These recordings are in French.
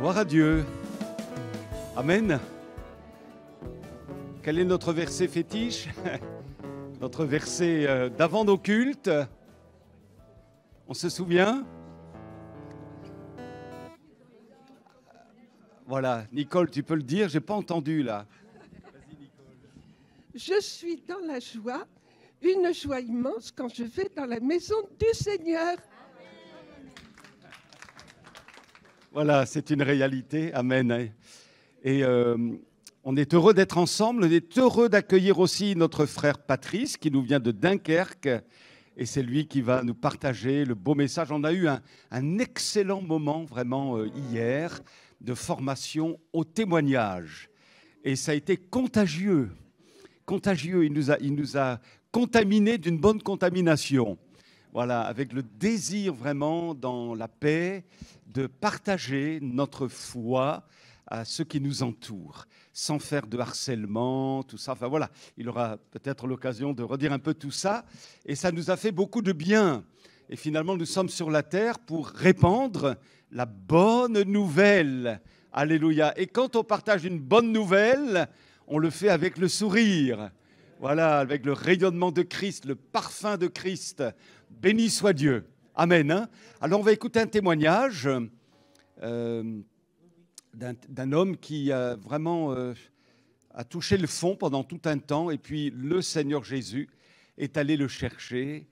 Gloire à Dieu. Amen. Quel est notre verset fétiche? Notre verset d'avant nos cultes. On se souvient? Voilà, Nicole, tu peux le dire, j'ai pas entendu là. Vas-y, Nicole. Je suis dans la joie, une joie immense quand je vais dans la maison du Seigneur. Voilà, c'est une réalité. Amen. Et on est heureux d'être ensemble. On est heureux d'accueillir aussi notre frère Patrice qui nous vient de Dunkerque. Et c'est lui qui va nous partager le beau message. On a eu un excellent moment vraiment hier de formation au témoignage. Et ça a été contagieux. Contagieux. Il nous a contaminés d'une bonne contamination. Voilà, avec le désir vraiment dans la paix de partager notre foi à ceux qui nous entourent, sans faire de harcèlement, tout ça. Enfin voilà, il aura peut-être l'occasion de redire un peu tout ça. Et ça nous a fait beaucoup de bien. Et finalement, nous sommes sur la terre pour répandre la bonne nouvelle. Alléluia. Et quand on partage une bonne nouvelle, on le fait avec le sourire. Voilà, avec le rayonnement de Christ, le parfum de Christ. Béni soit Dieu. Amen. Hein. Alors, on va écouter un témoignage d'un homme qui a vraiment a touché le fond pendant tout un temps. Et puis, le Seigneur Jésus est allé le chercher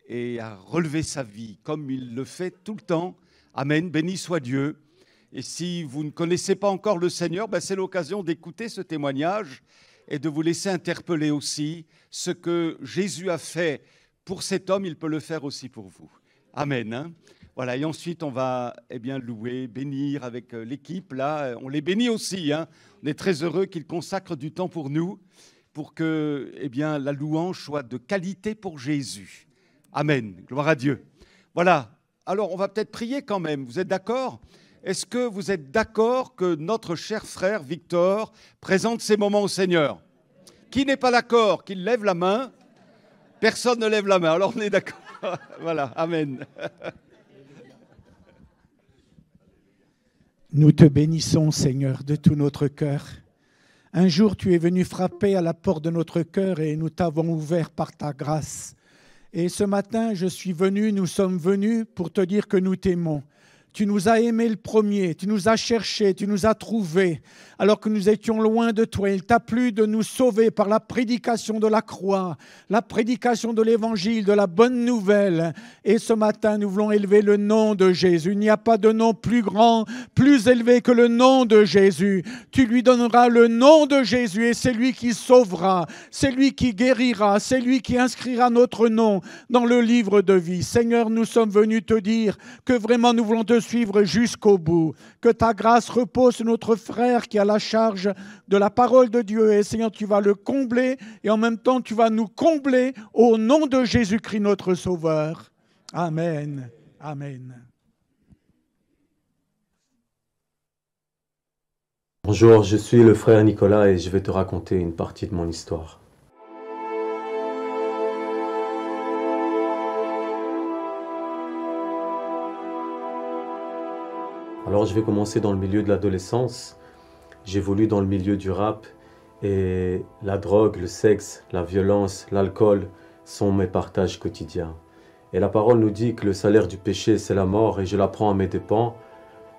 et a relevé sa vie, comme il le fait tout le temps. Amen. Béni soit Dieu. Et si vous ne connaissez pas encore le Seigneur, ben c'est l'occasion d'écouter ce témoignage et de vous laisser interpeller aussi. Ce que Jésus a fait pour cet homme, il peut le faire aussi pour vous. Amen. Hein. Voilà, et ensuite, on va louer, bénir avec l'équipe. Là, on les bénit aussi. Hein. On est très heureux qu'ils consacrent du temps pour nous, pour que la louange soit de qualité pour Jésus. Amen. Gloire à Dieu. Voilà. Alors, on va peut-être prier quand même. Vous êtes d'accord ? Est-ce que vous êtes d'accord que notre cher frère Victor présente ces moments au Seigneur? Qui n'est pas d'accord? Qu'il lève la main. Personne ne lève la main. Alors, on est d'accord. Voilà. Amen. Nous te bénissons, Seigneur, de tout notre cœur. Un jour, tu es venu frapper à la porte de notre cœur et nous t'avons ouvert par ta grâce. Et ce matin, nous sommes venus pour te dire que nous t'aimons. Tu nous as aimés le premier, tu nous as cherchés, tu nous as trouvés, alors que nous étions loin de toi. Il t'a plu de nous sauver par la prédication de la croix, la prédication de l'évangile, de la bonne nouvelle. Et ce matin, nous voulons élever le nom de Jésus. Il n'y a pas de nom plus grand, plus élevé que le nom de Jésus. Tu lui donneras le nom de Jésus et c'est lui qui sauvera, c'est lui qui guérira, c'est lui qui inscrira notre nom dans le livre de vie. Seigneur, nous sommes venus te dire que vraiment nous voulons te suivre jusqu'au bout. Que ta grâce repose sur notre frère qui a la charge de la parole de Dieu. Et Seigneur, tu vas le combler et en même temps, tu vas nous combler au nom de Jésus-Christ, notre Sauveur. Amen. Amen. Bonjour, je suis le frère Nicolas et je vais te raconter une partie de mon histoire. Alors je vais commencer dans le milieu de l'adolescence. J'évolue dans le milieu du rap et la drogue, le sexe, la violence, l'alcool sont mes partages quotidiens. Et la parole nous dit que le salaire du péché c'est la mort et je l'apprends à mes dépens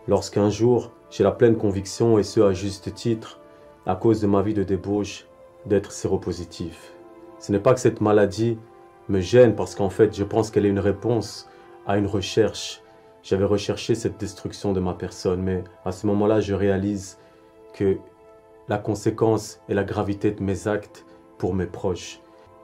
lorsqu'un jour j'ai la pleine conviction, et ce à juste titre, à cause de ma vie de débauche, d'être séropositif. Ce n'est pas que cette maladie me gêne parce qu'en fait je pense qu'elle est une réponse à une recherche. J'avais recherché cette destruction de ma personne, mais à ce moment-là, je réalise que la conséquence et la gravité de mes actes pour mes proches,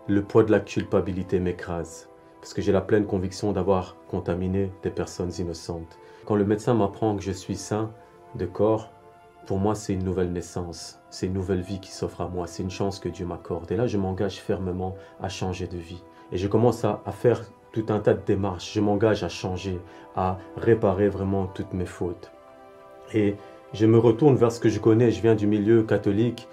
le poids de la culpabilité m'écrase, parce que j'ai la pleine conviction d'avoir contaminé des personnes innocentes. Quand le médecin m'apprend que je suis sain de corps, pour moi, c'est une nouvelle naissance, c'est une nouvelle vie qui s'offre à moi, c'est une chance que Dieu m'accorde. Et là, je m'engage fermement à changer de vie. Et je commence à faire tout un tas de démarches, je m'engage à changer, à réparer vraiment toutes mes fautes. Et je me retourne vers ce que je connais, je viens du milieu catholique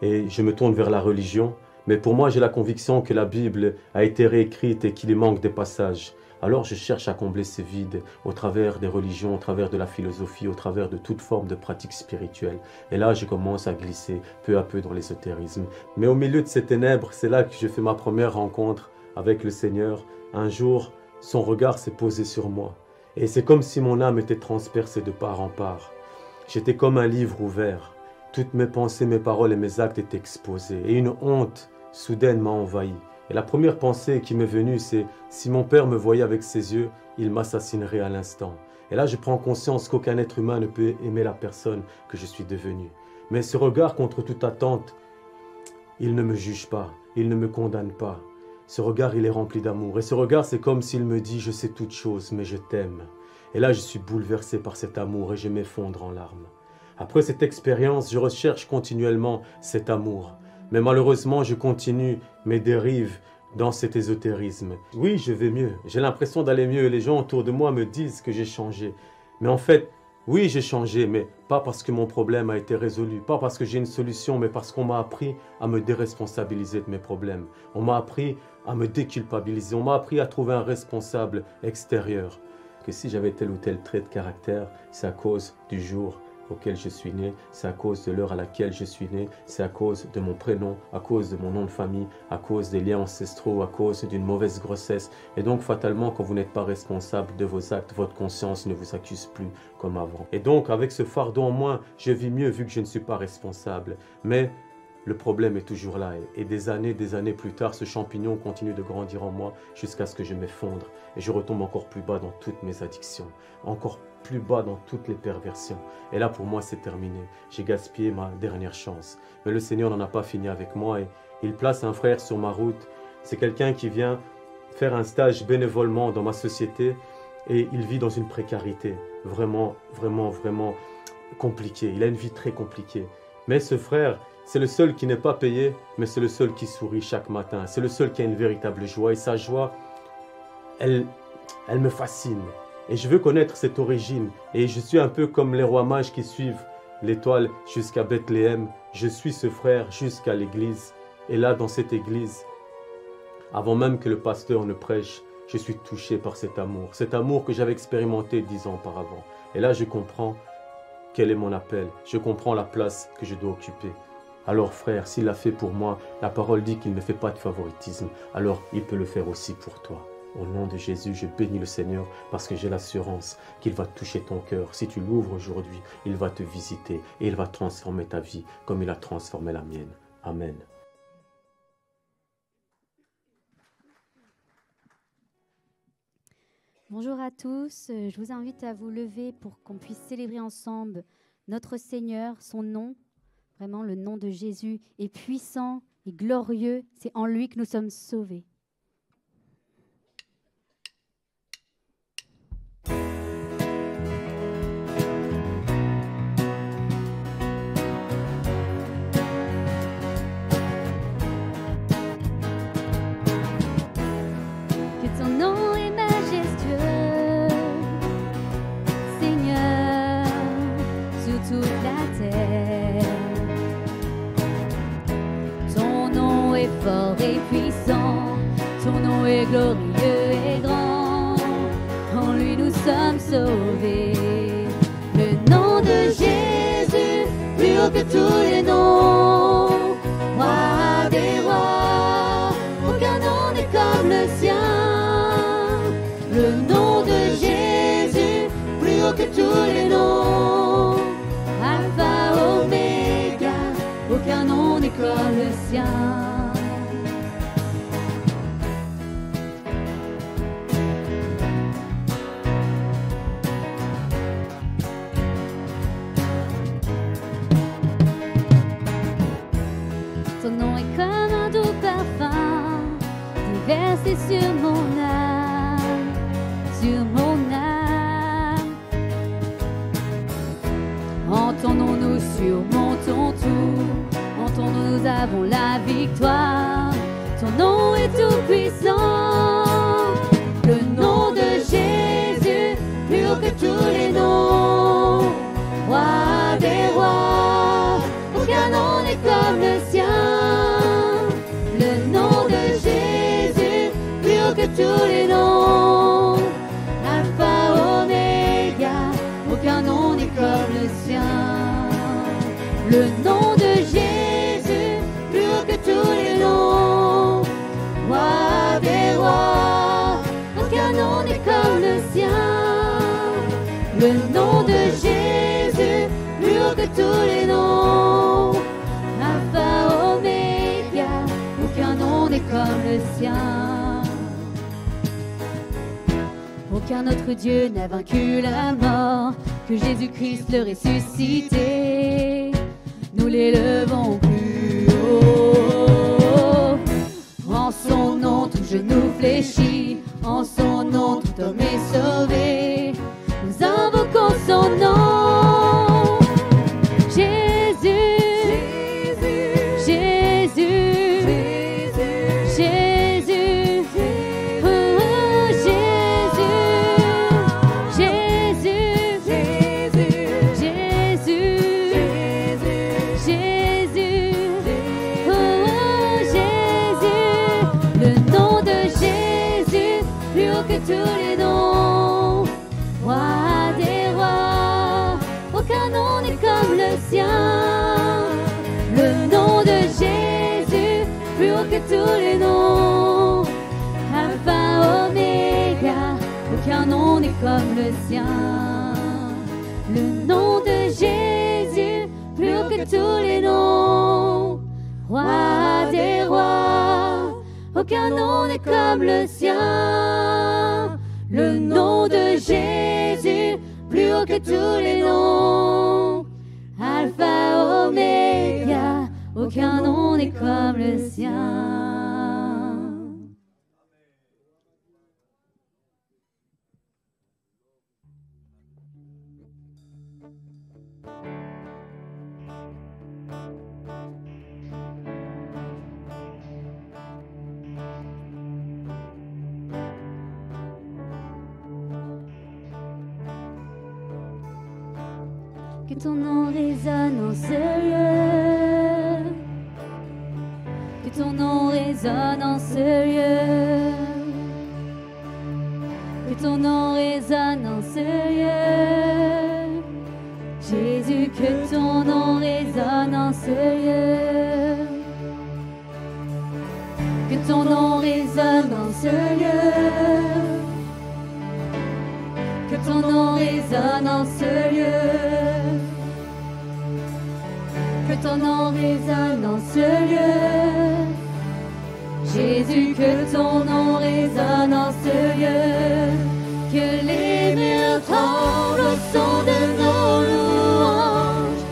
et je me tourne vers la religion. Mais pour moi, j'ai la conviction que la Bible a été réécrite et qu'il y manque des passages. Alors je cherche à combler ces vides au travers des religions, au travers de la philosophie, au travers de toute forme de pratique spirituelle. Et là, je commence à glisser peu à peu dans l'ésotérisme. Mais au milieu de ces ténèbres, c'est là que je fais ma première rencontre avec le Seigneur. Un jour, son regard s'est posé sur moi. Et c'est comme si mon âme était transpercée de part en part. J'étais comme un livre ouvert. Toutes mes pensées, mes paroles et mes actes étaient exposés. Et une honte soudaine m'a envahi. Et la première pensée qui m'est venue, c'est « si mon père me voyait avec ses yeux, il m'assassinerait à l'instant ». Et là, je prends conscience qu'aucun être humain ne peut aimer la personne que je suis devenu. Mais ce regard contre toute attente, il ne me juge pas, il ne me condamne pas. Ce regard, il est rempli d'amour. Et ce regard, c'est comme s'il me dit « je sais toutes choses, mais je t'aime ». Et là, je suis bouleversé par cet amour et je m'effondre en larmes. Après cette expérience, je recherche continuellement cet amour. Mais malheureusement, je continue mes dérives dans cet ésotérisme. Oui, je vais mieux. J'ai l'impression d'aller mieux. Les gens autour de moi me disent que j'ai changé. Mais en fait, oui, j'ai changé, mais pas parce que mon problème a été résolu, pas parce que j'ai une solution, mais parce qu'on m'a appris à me déresponsabiliser de mes problèmes. On m'a appris à me déculpabiliser. On m'a appris à trouver un responsable extérieur. Que si j'avais tel ou tel trait de caractère, c'est à cause du jour auquel je suis né, c'est à cause de l'heure à laquelle je suis né, c'est à cause de mon prénom, à cause de mon nom de famille, à cause des liens ancestraux, à cause d'une mauvaise grossesse. Et donc fatalement, quand vous n'êtes pas responsable de vos actes, votre conscience ne vous accuse plus comme avant. Et donc avec ce fardeau en moins, je vis mieux vu que je ne suis pas responsable. Mais le problème est toujours là et des années plus tard, ce champignon continue de grandir en moi jusqu'à ce que je m'effondre et je retombe encore plus bas dans toutes mes addictions, encore plus bas dans toutes les perversions. Et là, pour moi, c'est terminé. J'ai gaspillé ma dernière chance. Mais le Seigneur n'en a pas fini avec moi et il place un frère sur ma route. C'est quelqu'un qui vient faire un stage bénévolement dans ma société et il vit dans une précarité vraiment compliquée. Il a une vie très compliquée. Mais ce frère, c'est le seul qui n'est pas payé, mais c'est le seul qui sourit chaque matin. C'est le seul qui a une véritable joie. Et sa joie, elle me fascine. Et je veux connaître cette origine. Et je suis un peu comme les rois mages qui suivent l'étoile jusqu'à Bethléem. Je suis ce frère jusqu'à l'église. Et là, dans cette église, avant même que le pasteur ne prêche, je suis touché par cet amour que j'avais expérimenté 10 ans auparavant. Et là, je comprends quel est mon appel. Je comprends la place que je dois occuper. Alors frère, s'il l'a fait pour moi, la parole dit qu'il ne fait pas de favoritisme. Alors il peut le faire aussi pour toi. Au nom de Jésus, je bénis le Seigneur parce que j'ai l'assurance qu'il va toucher ton cœur. Si tu l'ouvres aujourd'hui, il va te visiter et il va transformer ta vie comme il a transformé la mienne. Amen. Bonjour à tous, je vous invite à vous lever pour qu'on puisse célébrer ensemble notre Seigneur, son nom. Vraiment, le nom de Jésus est puissant et glorieux. C'est en lui que nous sommes sauvés. Que ton nom est majestueux, Seigneur, sur toute la terre. Ton nom est fort et puissant, ton nom est glorieux et grand. En lui nous sommes sauvés. Le nom de Jésus, plus haut que tous les noms. Roi des rois, aucun nom n'est comme le sien. Le nom de Jésus, plus haut que tous les noms. Alpha, Oméga, aucun nom n'est comme le sien. Ton nom est comme un doux parfum, déversé sur mon âme, sur mon âme. En ton nom nous surmontons tout, en ton nom nous avons la victoire. Ton nom est tout puissant, le nom de Jésus, plus haut que tous les noms. Roi des rois, aucun nom n'est comme le sien. Le nom de Jésus, plus haut que tous les noms. le nom de Jésus, plus haut que tous les noms. Alpha, Oméga, aucun nom n'est comme le sien. Aucun autre Dieu n'a vaincu la mort que Jésus-Christ le ressuscité. Nous l'élevons plus haut. En son nom, tout genou fléchit. En son nom, tout homme est sauvé. Nous invoquons son nom. Jésus, Jésus, Jésus, Jésus, oh, Jésus, Jésus, Jésus, Jésus, oh, Jésus, le nom de Jésus, plus haut que tous les noms. Roi des rois, aucun nom n'est comme le sien. Le nom de Jésus, plus haut que tous les noms. Alpha, Oméga, aucun nom n'est comme le sien. Le nom de Jésus, plus haut que tous les noms. Roi des rois, aucun nom n'est comme le sien. Le nom de Jésus, plus haut que tous les noms. Alpha, Oméga, aucun nom n'est comme le sien. Que ton nom résonne en ce lieu. Que ton nom résonne en ce lieu. Que ton nom résonne en ce lieu. Jésus, que ton nom résonne en ce lieu. Que ton nom résonne en ce lieu. Que ton nom résonne en ce lieu. Que ton nom résonne en ce lieu. Jésus, que ton nom résonne en ce lieu. Que les murs tremblent au son de nos louanges,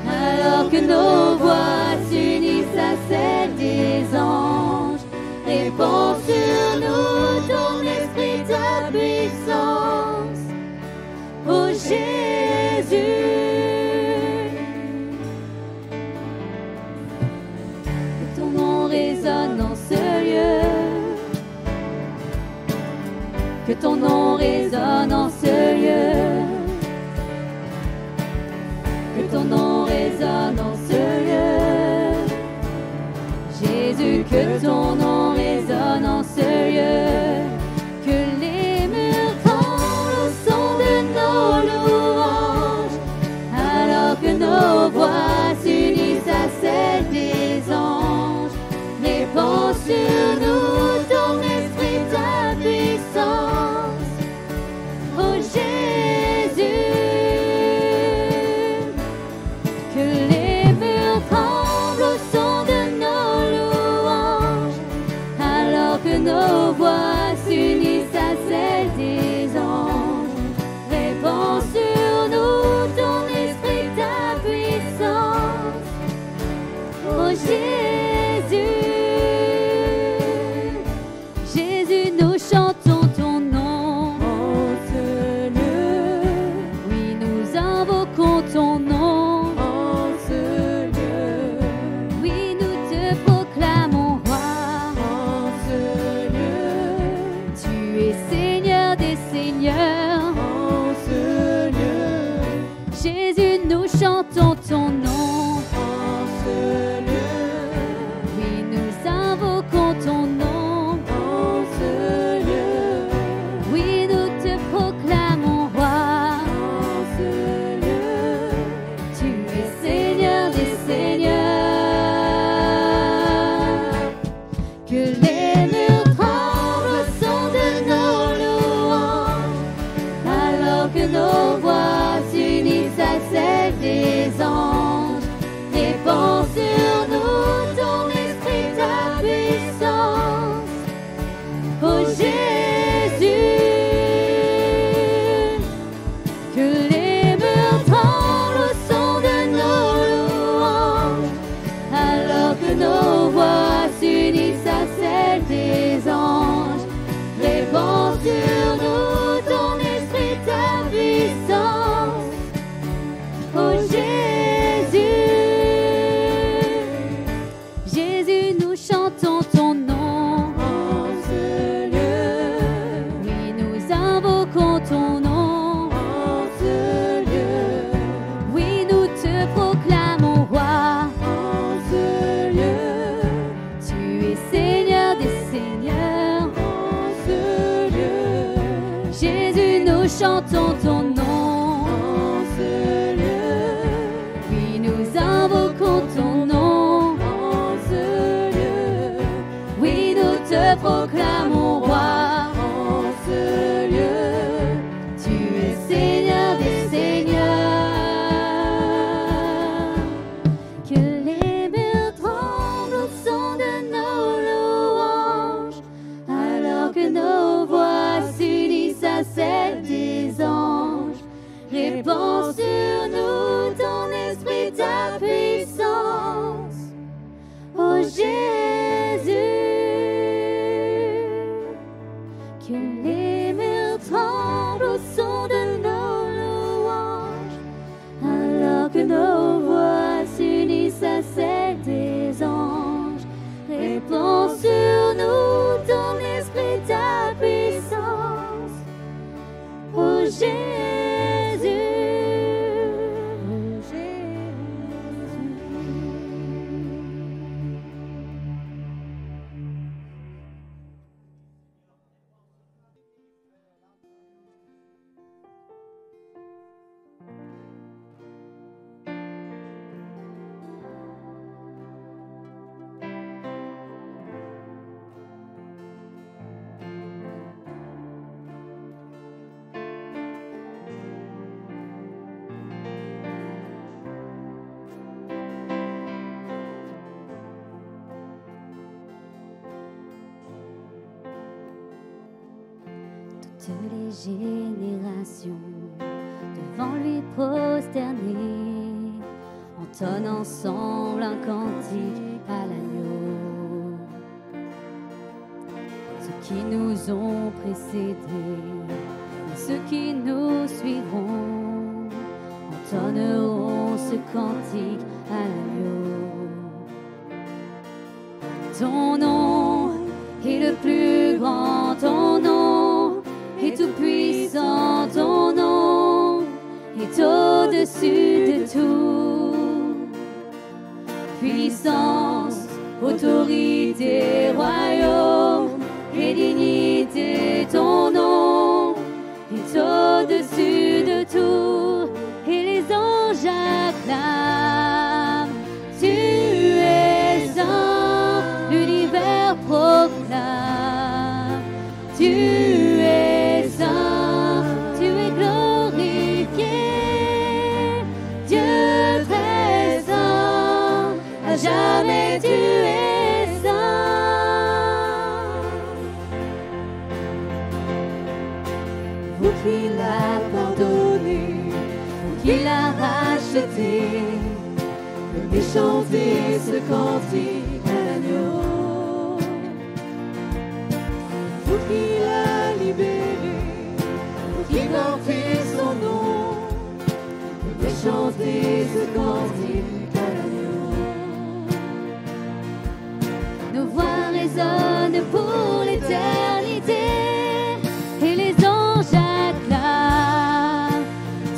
alors que nos voix s'unissent à celles des anges. Répands sur nous ton esprit, ta puissance, ô Jésus. Que ton nom résonne en ce lieu. Que ton nom résonne en ce lieu. Que ton nom résonne en ce lieu. Jésus, que ton nom résonne en ce lieu. Que les murs tremblent au son de nos louanges, alors que nos voix s'unissent à celles des anges. Répands sur nous ton esprit, ta puissance, ô Jésus. Que les murs tremblent au son de nos louanges, alors que nos voix s'unissent à celles des anges. Répands sur nous ton esprit, ta puissance, ô Jésus. Jésus, nous chantons ton nom en ce lieu. Oui, nous invoquons ton nom en ce lieu. Oui, nous te proclamons roi en ce lieu. Tu es Seigneur des seigneurs en ce lieu. Jésus, nous chantons ton nom en ce lieu. Oui, nous invoquons ton nom en ce lieu. Oui, nous te proclamons roi en ce lieu. Tu es Seigneur des seigneurs. Que les murs tremblent au son de nos louanges, alors que nos voix chantons ton nom en ce lieu. Oui, nous invoquons ton nom en ce lieu. Oui, nous te proclamons roi en ce lieu. Tu es Seigneur des seigneurs. Que les mers tremblent au son de nos louanges, alors que nos voix s'unissent à celles des anges. Répands sur nous ton esprit, ta puissance, ô Jésus. Que les mers tremblent au son de nos louanges, alors que nos voix s'unissent à celles des anges. Répands sur nous ton esprit, ta puissance, ô Jésus. Ô Jésus. Toutes les générations devant lui prosternées entonnent ensemble un cantique à l'agneau. Ceux qui nous ont précédés et ceux qui nous suivront entonneront ce cantique à l'agneau. Ton nom est le plus grand, ton nom est tout puissant, ton nom est au-dessus de tout. Puissance, autorité, royaume et dignité, ton nom est au-dessus de tout. Et les anges acclament, tu es saint, l'univers proclame, tu es saint, tu es glorifié, Dieu très saint, à jamais tu es saint. Vous qui l'a pardonné, vous qui l'a racheté, venez chanter ce cantique à l'agneau. Vous qui l'a libéré, vous qui portez son nom, venez chanter ce cantique à l'agneau. Nos voix résonnent pour l'éternité et les anges acclament.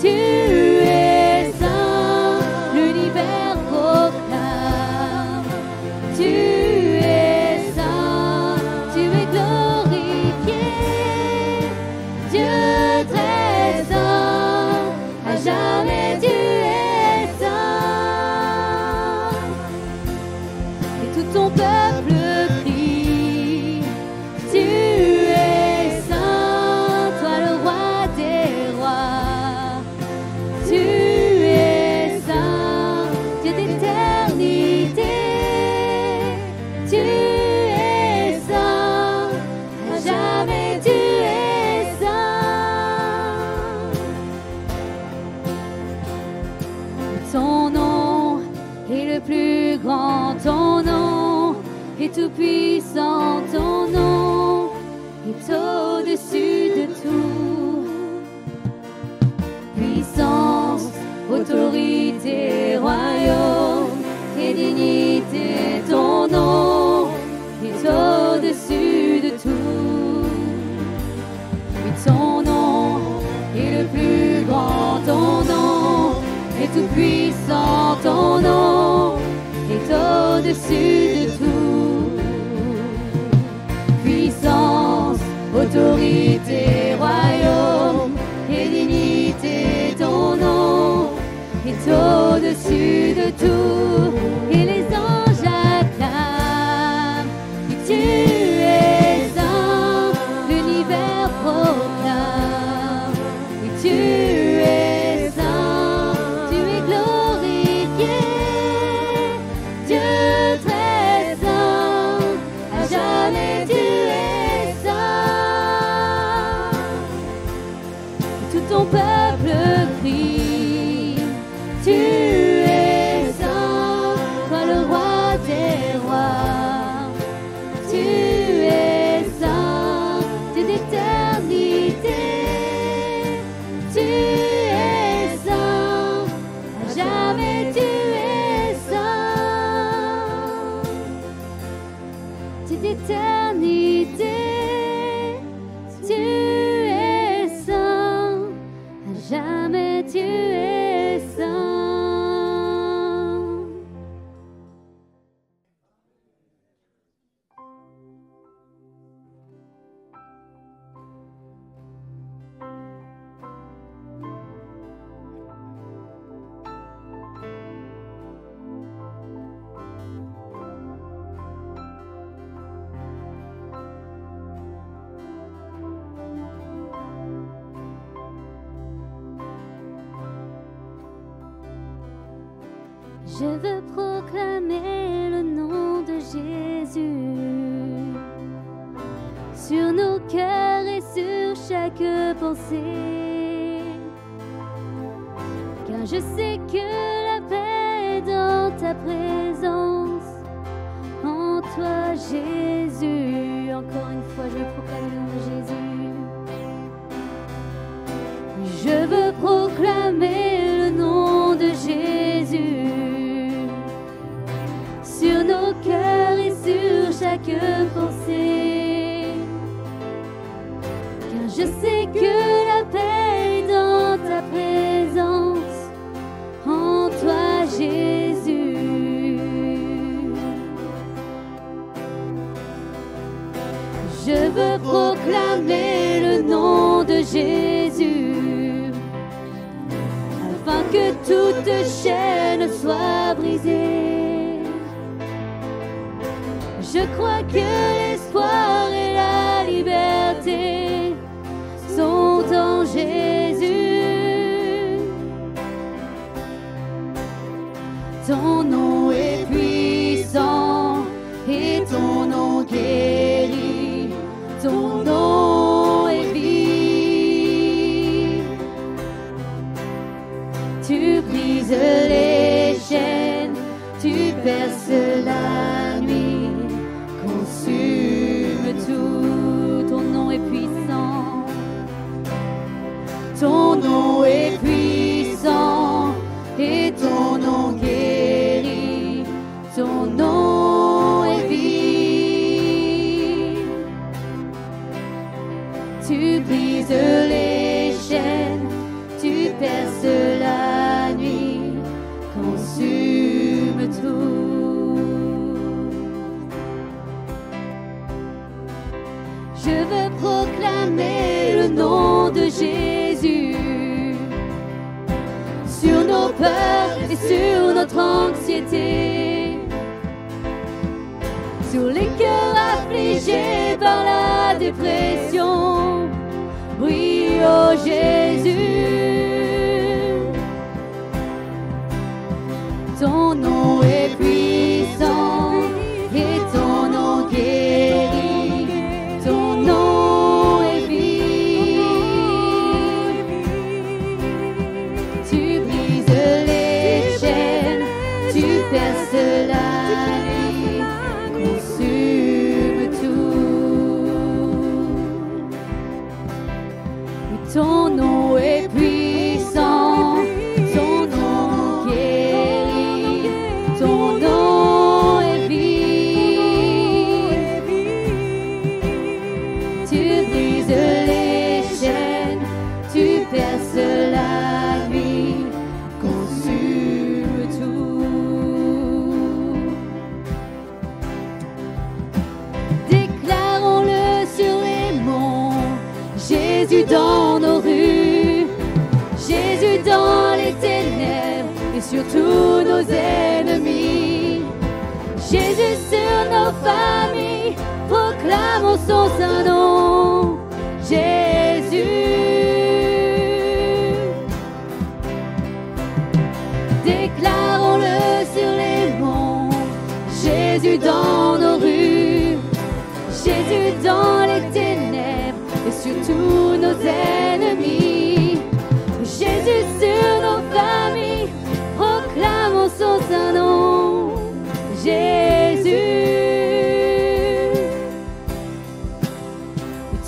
Tu es saint, l'univers proclame. Tu es saint, tu es glorifié, Dieu très saint, à jamais tu es saint. Et tout ton peuple crie, tu es saint, toi le roi des rois. Tu es saint, Dieu d'éternité. Tu es saint, à jamais tu es saint. Ton nom est le plus grand, ton nom est tout puissant, ton nom est au-dessus de tout. Puissance, autorité, royaume et dignité, ton nom est au-dessus de tout. Oui, ton nom est le plus grand, ton nom est tout puissant, ton nom est au-dessus de tout. Puissance, autorité, royaume et au-dessus de tout, et les anges acclament. Et tu es saint, l'univers proclame. Et tu es saint, tu es glorifié. Dieu très saint, à jamais tu es saint. Et tout ton peuple crie, tu es saint, toi le roi des rois. Tu es saint, tu es d'éternité. Tu es saint, à jamais tu es saint. Tu es d'éternité. Tu es saint, à jamais tu es saint. Je veux proclamer le nom de Jésus sur nos cœurs et sur chaque pensée, car je sais que la paix est dans ta présence, en toi Jésus. Encore une fois, je veux proclamer le nom de Jésus. Je veux proclamer le nom de Jésus sur nos cœurs et sur chaque pensée, car je sais que la paix est dans ta présence, en toi Jésus. Je veux proclamer le nom de Jésus, afin que toute chaîne soit brisée. Je crois que l'espoir et la liberté sont en Jésus. Ton nom est puissant et ton nom guérit. Ton nom est vie. Tu brises les chaînes, tu perces la nuit. Consume tout, ton nom est puissant. Ton nom est puissant et ton nom guérit. Ton nom est vie. Tu brises les chaînes, tu perces la nuit. Consume tout. Je veux proclamer le nom de Jésus sur nos peurs et sur notre anxiété, sur les cœurs affligés par la dépression. Oui, oh Jésus, ton nom est puissant et ton nom guérit. Ton nom est vie. Tu brises les chaînes, tu perces la nuit, consume tout. Ton nom est puissant, ton nom guérit. Ton nom est vie. Tu brises les chaînes, tu perces la nuit, consume tout. Déclarons-le sur les monts, Jésus dans nos rues, Jésus dans les ténèbres et et sur tous nos ennemis. Jésus sur nos familles, proclamons son saint nom. Jésus, déclarons-le sur les monts. Jésus dans nos rues, Jésus dans les ténèbres et sur tous nos ennemis. Jésus sur nos familles, proclamons son saint nom. Jésus,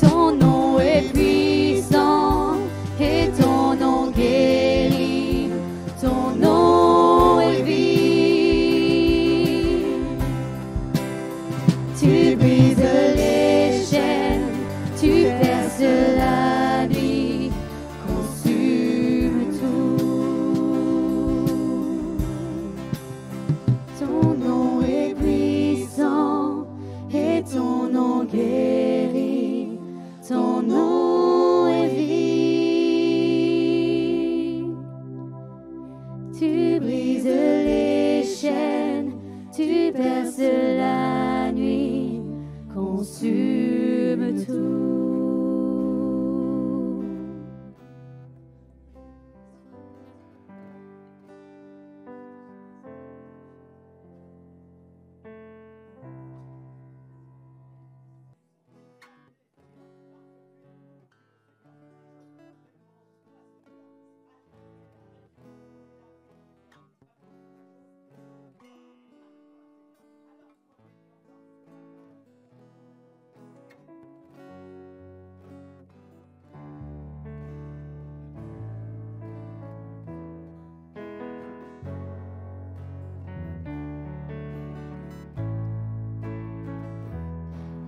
ton nom est puissant et ton nom guérit, ton nom est vie. Tu brises les chaînes, tu perces la nuit, consume tout. Ton nom est puissant et ton nom guérit, ton nom est vie. Tu brises les chaînes, tu perces la nuit, consume tout.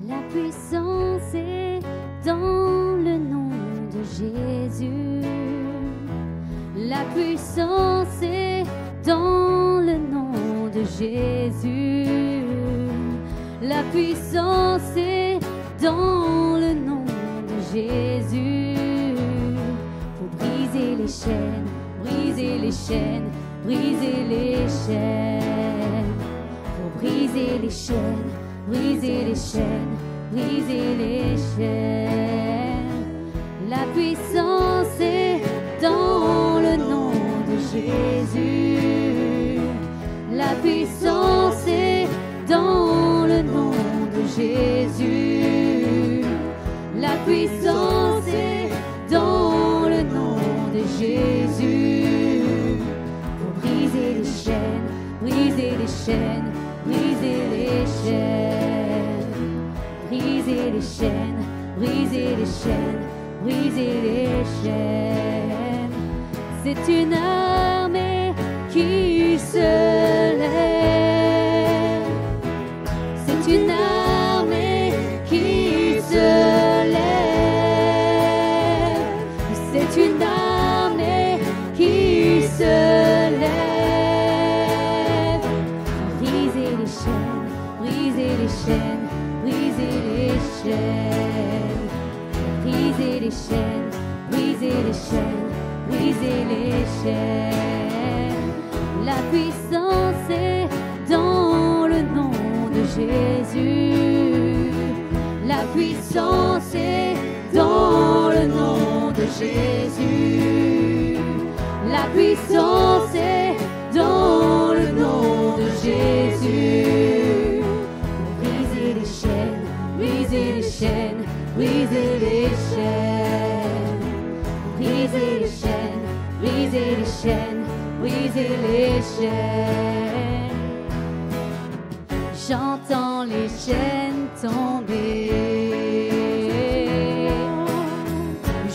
La puissance est dans le nom de Jésus. La puissance est dans le nom de Jésus. La puissance est dans le nom de Jésus. Pour briser les chaînes, briser les chaînes, briser les chaînes. Pour briser les chaînes, briser les chaînes, briser les chaînes. La puissance est dans le nom de Jésus. La puissance est dans le nom de Jésus. La puissance est dans le nom de Jésus. Pour briser les chaînes, briser les chaînes, briser les chaînes, briser les chaînes, briser les chaînes, briser les chaînes. C'est une armée qui se lève. C'est une armée qui se lève. C'est une armée qui se lève. Briser les chaînes, briser les chaînes, briser les chaînes, briser les chaînes, briser les chaînes, briser les chaînes. La puissance est dans le nom de Jésus. La puissance est dans le nom de Jésus. La puissance est dans le nom de Jésus. Briser les chaînes, briser les chaînes, briser les chaînes, briser les chaînes, briser les chaînes, briser les chaînes. J'entends les chaînes tomber.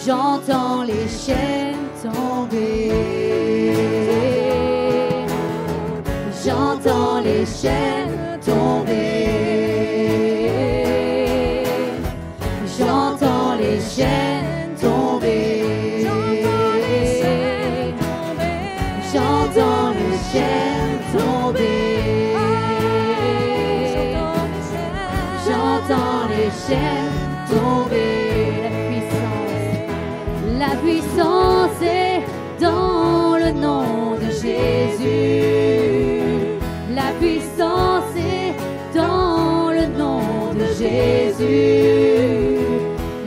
J'entends les chaînes tomber. J'entends les chaînes tomber. J'entends les chaînes tomber. J'entends les chaînes tomber. J'entends les chaînes tomber. La puissance est dans le nom de Jésus. La puissance est dans le nom de Jésus.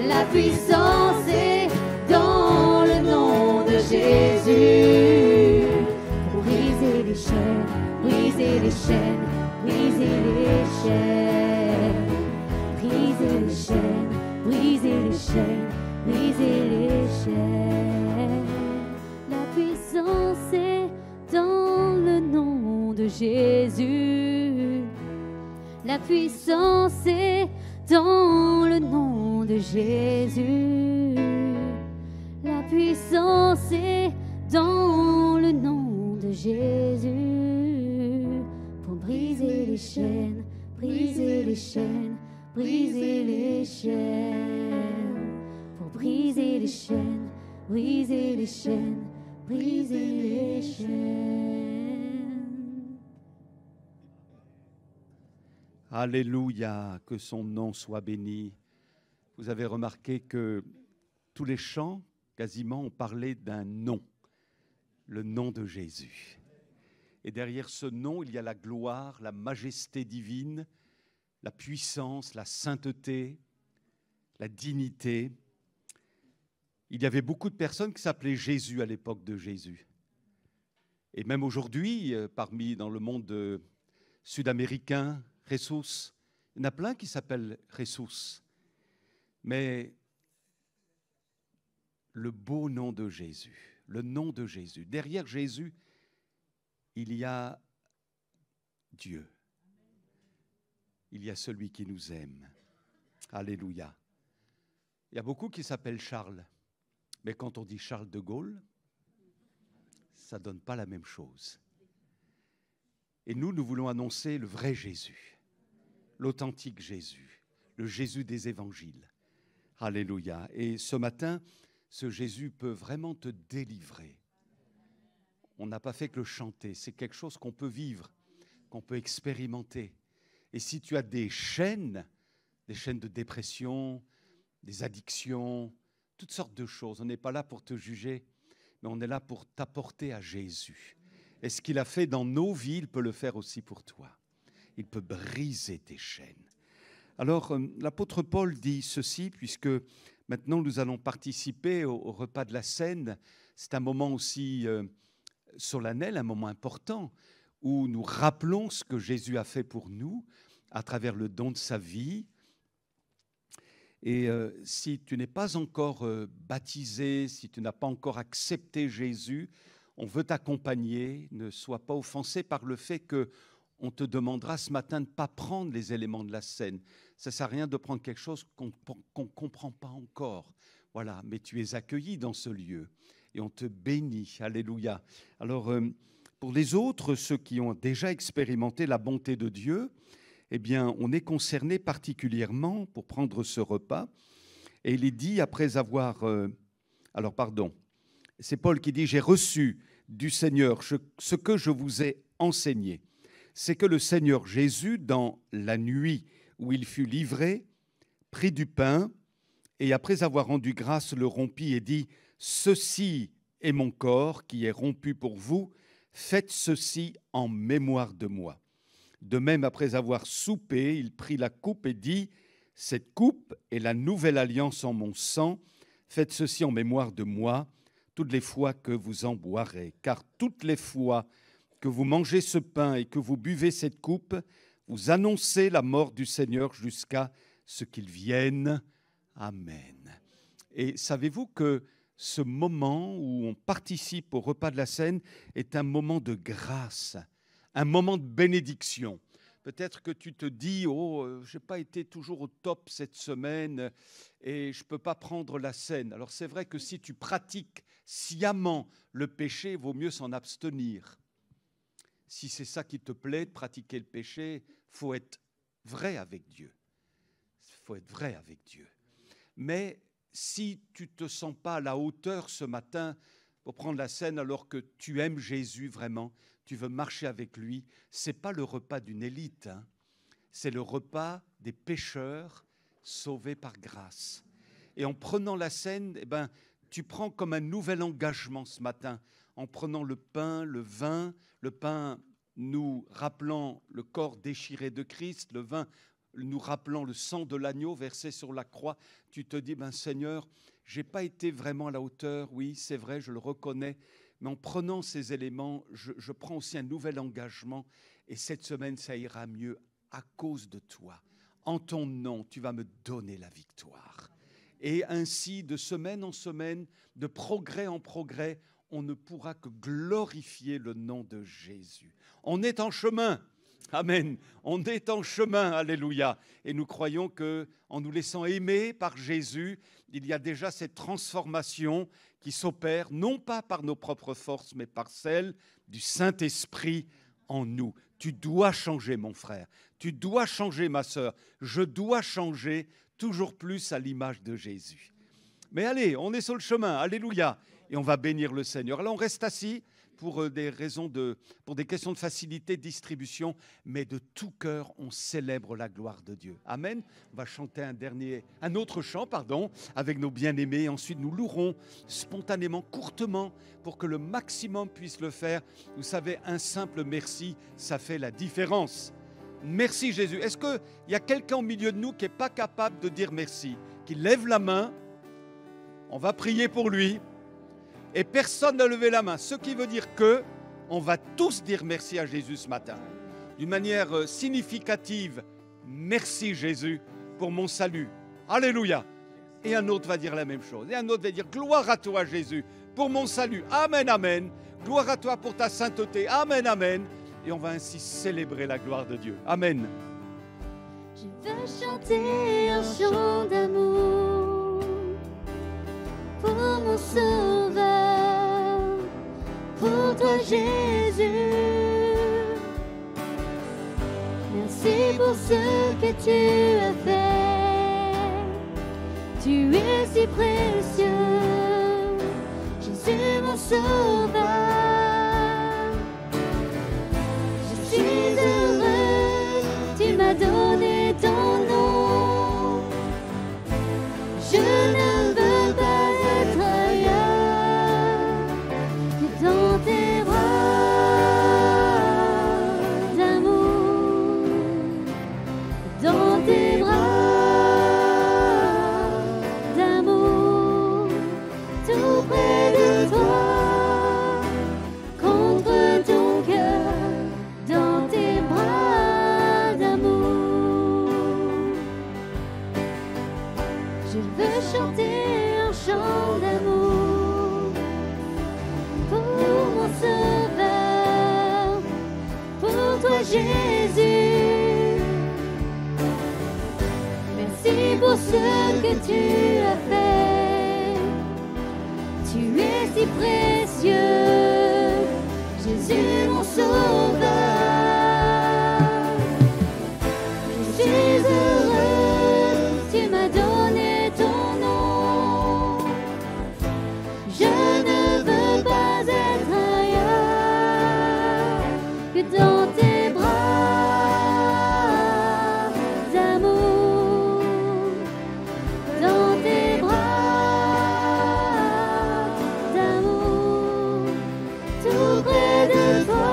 La puissance est dans le nom de Jésus. Pour briser les chaînes, briser les chaînes, briser les chaînes. Briser les chaînes, briser les chaînes, briser les chaînes. La puissance est dans le nom de Jésus. La puissance est dans le nom de Jésus. La puissance est dans le nom de Jésus. Pour briser les chaînes, briser les chaînes, briser les chaînes. Pour briser les chaînes, briser les chaînes, briser les chaînes. Alléluia, que son nom soit béni. Vous avez remarqué que tous les chants, quasiment, ont parlé d'un nom, le nom de Jésus. Et derrière ce nom, il y a la gloire, la majesté divine, la puissance, la sainteté, la dignité. Il y avait beaucoup de personnes qui s'appelaient Jésus à l'époque de Jésus. Et même aujourd'hui, dans le monde sud-américain, Jesus, il y en a plein qui s'appellent Jesus. Mais le beau nom de Jésus, le nom de Jésus, derrière Jésus, il y a Dieu. Il y a celui qui nous aime. Alléluia. Il y a beaucoup qui s'appellent Charles. Mais quand on dit Charles de Gaulle, ça ne donne pas la même chose. Et nous voulons annoncer le vrai Jésus, l'authentique Jésus, le Jésus des évangiles. Alléluia. Et ce matin, ce Jésus peut vraiment te délivrer. On n'a pas fait que le chanter, c'est quelque chose qu'on peut vivre, qu'on peut expérimenter. Et si tu as des chaînes de dépression, des addictions, toutes sortes de choses, on n'est pas là pour te juger, mais on est là pour t'apporter à Jésus. Et ce qu'il a fait dans nos vies, il peut le faire aussi pour toi. Il peut briser tes chaînes. Alors, l'apôtre Paul dit ceci, puisque maintenant nous allons participer au repas de la Seine. C'est un moment aussi solennel, un moment important, où nous rappelons ce que Jésus a fait pour nous à travers le don de sa vie. Et si tu n'es pas encore baptisé, si tu n'as pas encore accepté Jésus, on veut t'accompagner. Ne sois pas offensé par le fait qu'on te demandera ce matin de ne pas prendre les éléments de la scène. Ça ne sert à rien de prendre quelque chose qu'on ne comprend pas encore. Voilà, mais tu es accueilli dans ce lieu et on te bénit. Alléluia. Alors, pour les autres, ceux qui ont déjà expérimenté la bonté de Dieu, eh bien, on est concerné particulièrement pour prendre ce repas. Et il est dit, après avoir... c'est Paul qui dit « J'ai reçu du Seigneur ce que je vous ai enseigné. C'est que le Seigneur Jésus, dans la nuit où il fut livré, prit du pain et après avoir rendu grâce, le rompit et dit « Ceci est mon corps qui est rompu pour vous. Faites ceci en mémoire de moi. » De même, après avoir soupé, il prit la coupe et dit « Cette coupe est la nouvelle alliance en mon sang. Faites ceci en mémoire de moi, toutes les fois que vous en boirez. Car toutes les fois que vous mangez ce pain et que vous buvez cette coupe, vous annoncez la mort du Seigneur jusqu'à ce qu'il vienne. Amen. » Et savez-vous que ce moment où on participe au repas de la Seine est un moment de grâce, un moment de bénédiction. Peut-être que tu te dis « Oh, je n'ai pas été toujours au top cette semaine et je ne peux pas prendre la Seine. » Alors c'est vrai que si tu pratiques sciemment le péché, il vaut mieux s'en abstenir. Si c'est ça qui te plaît, de pratiquer le péché, il faut être vrai avec Dieu. Il faut être vrai avec Dieu. Mais si tu ne te sens pas à la hauteur ce matin pour prendre la Seine alors que tu aimes Jésus vraiment, tu veux marcher avec lui, ce n'est pas le repas d'une élite, hein. C'est le repas des pécheurs sauvés par grâce. Et en prenant la Seine, tu prends comme un nouvel engagement ce matin, en prenant le pain, le vin, le pain nous rappelant le corps déchiré de Christ, le vin nous rappelant le sang de l'agneau versé sur la croix. Tu te dis, Seigneur, je n'ai pas été vraiment à la hauteur, oui, c'est vrai, je le reconnais, mais en prenant ces éléments, je prends aussi un nouvel engagement, et cette semaine, ça ira mieux à cause de toi. En ton nom, tu vas me donner la victoire. Et ainsi, de semaine en semaine, de progrès en progrès, on ne pourra que glorifier le nom de Jésus. On est en chemin. Amen. On est en chemin, alléluia. Et nous croyons qu'en nous laissant aimer par Jésus, il y a déjà cette transformation qui s'opère, non pas par nos propres forces, mais par celle du Saint-Esprit en nous. Tu dois changer, mon frère. Tu dois changer, ma sœur. Je dois changer toujours plus à l'image de Jésus. Mais allez, on est sur le chemin, alléluia. Et on va bénir le Seigneur. Alors on reste assis pour des questions de facilité de distribution, mais de tout cœur, on célèbre la gloire de Dieu. Amen. On va chanter un autre chant, avec nos bien-aimés. Ensuite, nous louerons spontanément, courtement, pour que le maximum puisse le faire. Vous savez, un simple merci, ça fait la différence. Merci Jésus. Est-ce qu'il y a quelqu'un au milieu de nous qui n'est pas capable de dire merci? Qui lève la main? On va prier pour lui. Et personne n'a levé la main. Ce qui veut dire qu'on va tous dire merci à Jésus ce matin. D'une manière significative, merci Jésus pour mon salut. Alléluia. Et un autre va dire la même chose. Et un autre va dire gloire à toi Jésus pour mon salut. Amen, amen. Gloire à toi pour ta sainteté. Amen, amen. Et on va ainsi célébrer la gloire de Dieu. Amen. Je veux chanter un chant d'amour pour mon Sauveur, pour toi Jésus. Merci pour ce que tu as fait. Tu es si précieux, Jésus mon Sauveur. Je suis heureux, tu m'as donné ton nom. Je ne veux pas être ailleurs que dans tes bras d'amour, dans tes bras d'amour, tout près de toi, contre ton cœur, dans tes bras d'amour. Je veux chanter un chant d'amour pour mon Sauveur, pour toi Jésus. Merci pour ce que tu as fait. Tu es si précieux, Jésus mon Sauveur. Je suis heureux, tu m'as donné ton nom. Je ne veux pas être ailleurs que dans tes bras d'amour, dans tes bras d'amour, tout près de toi,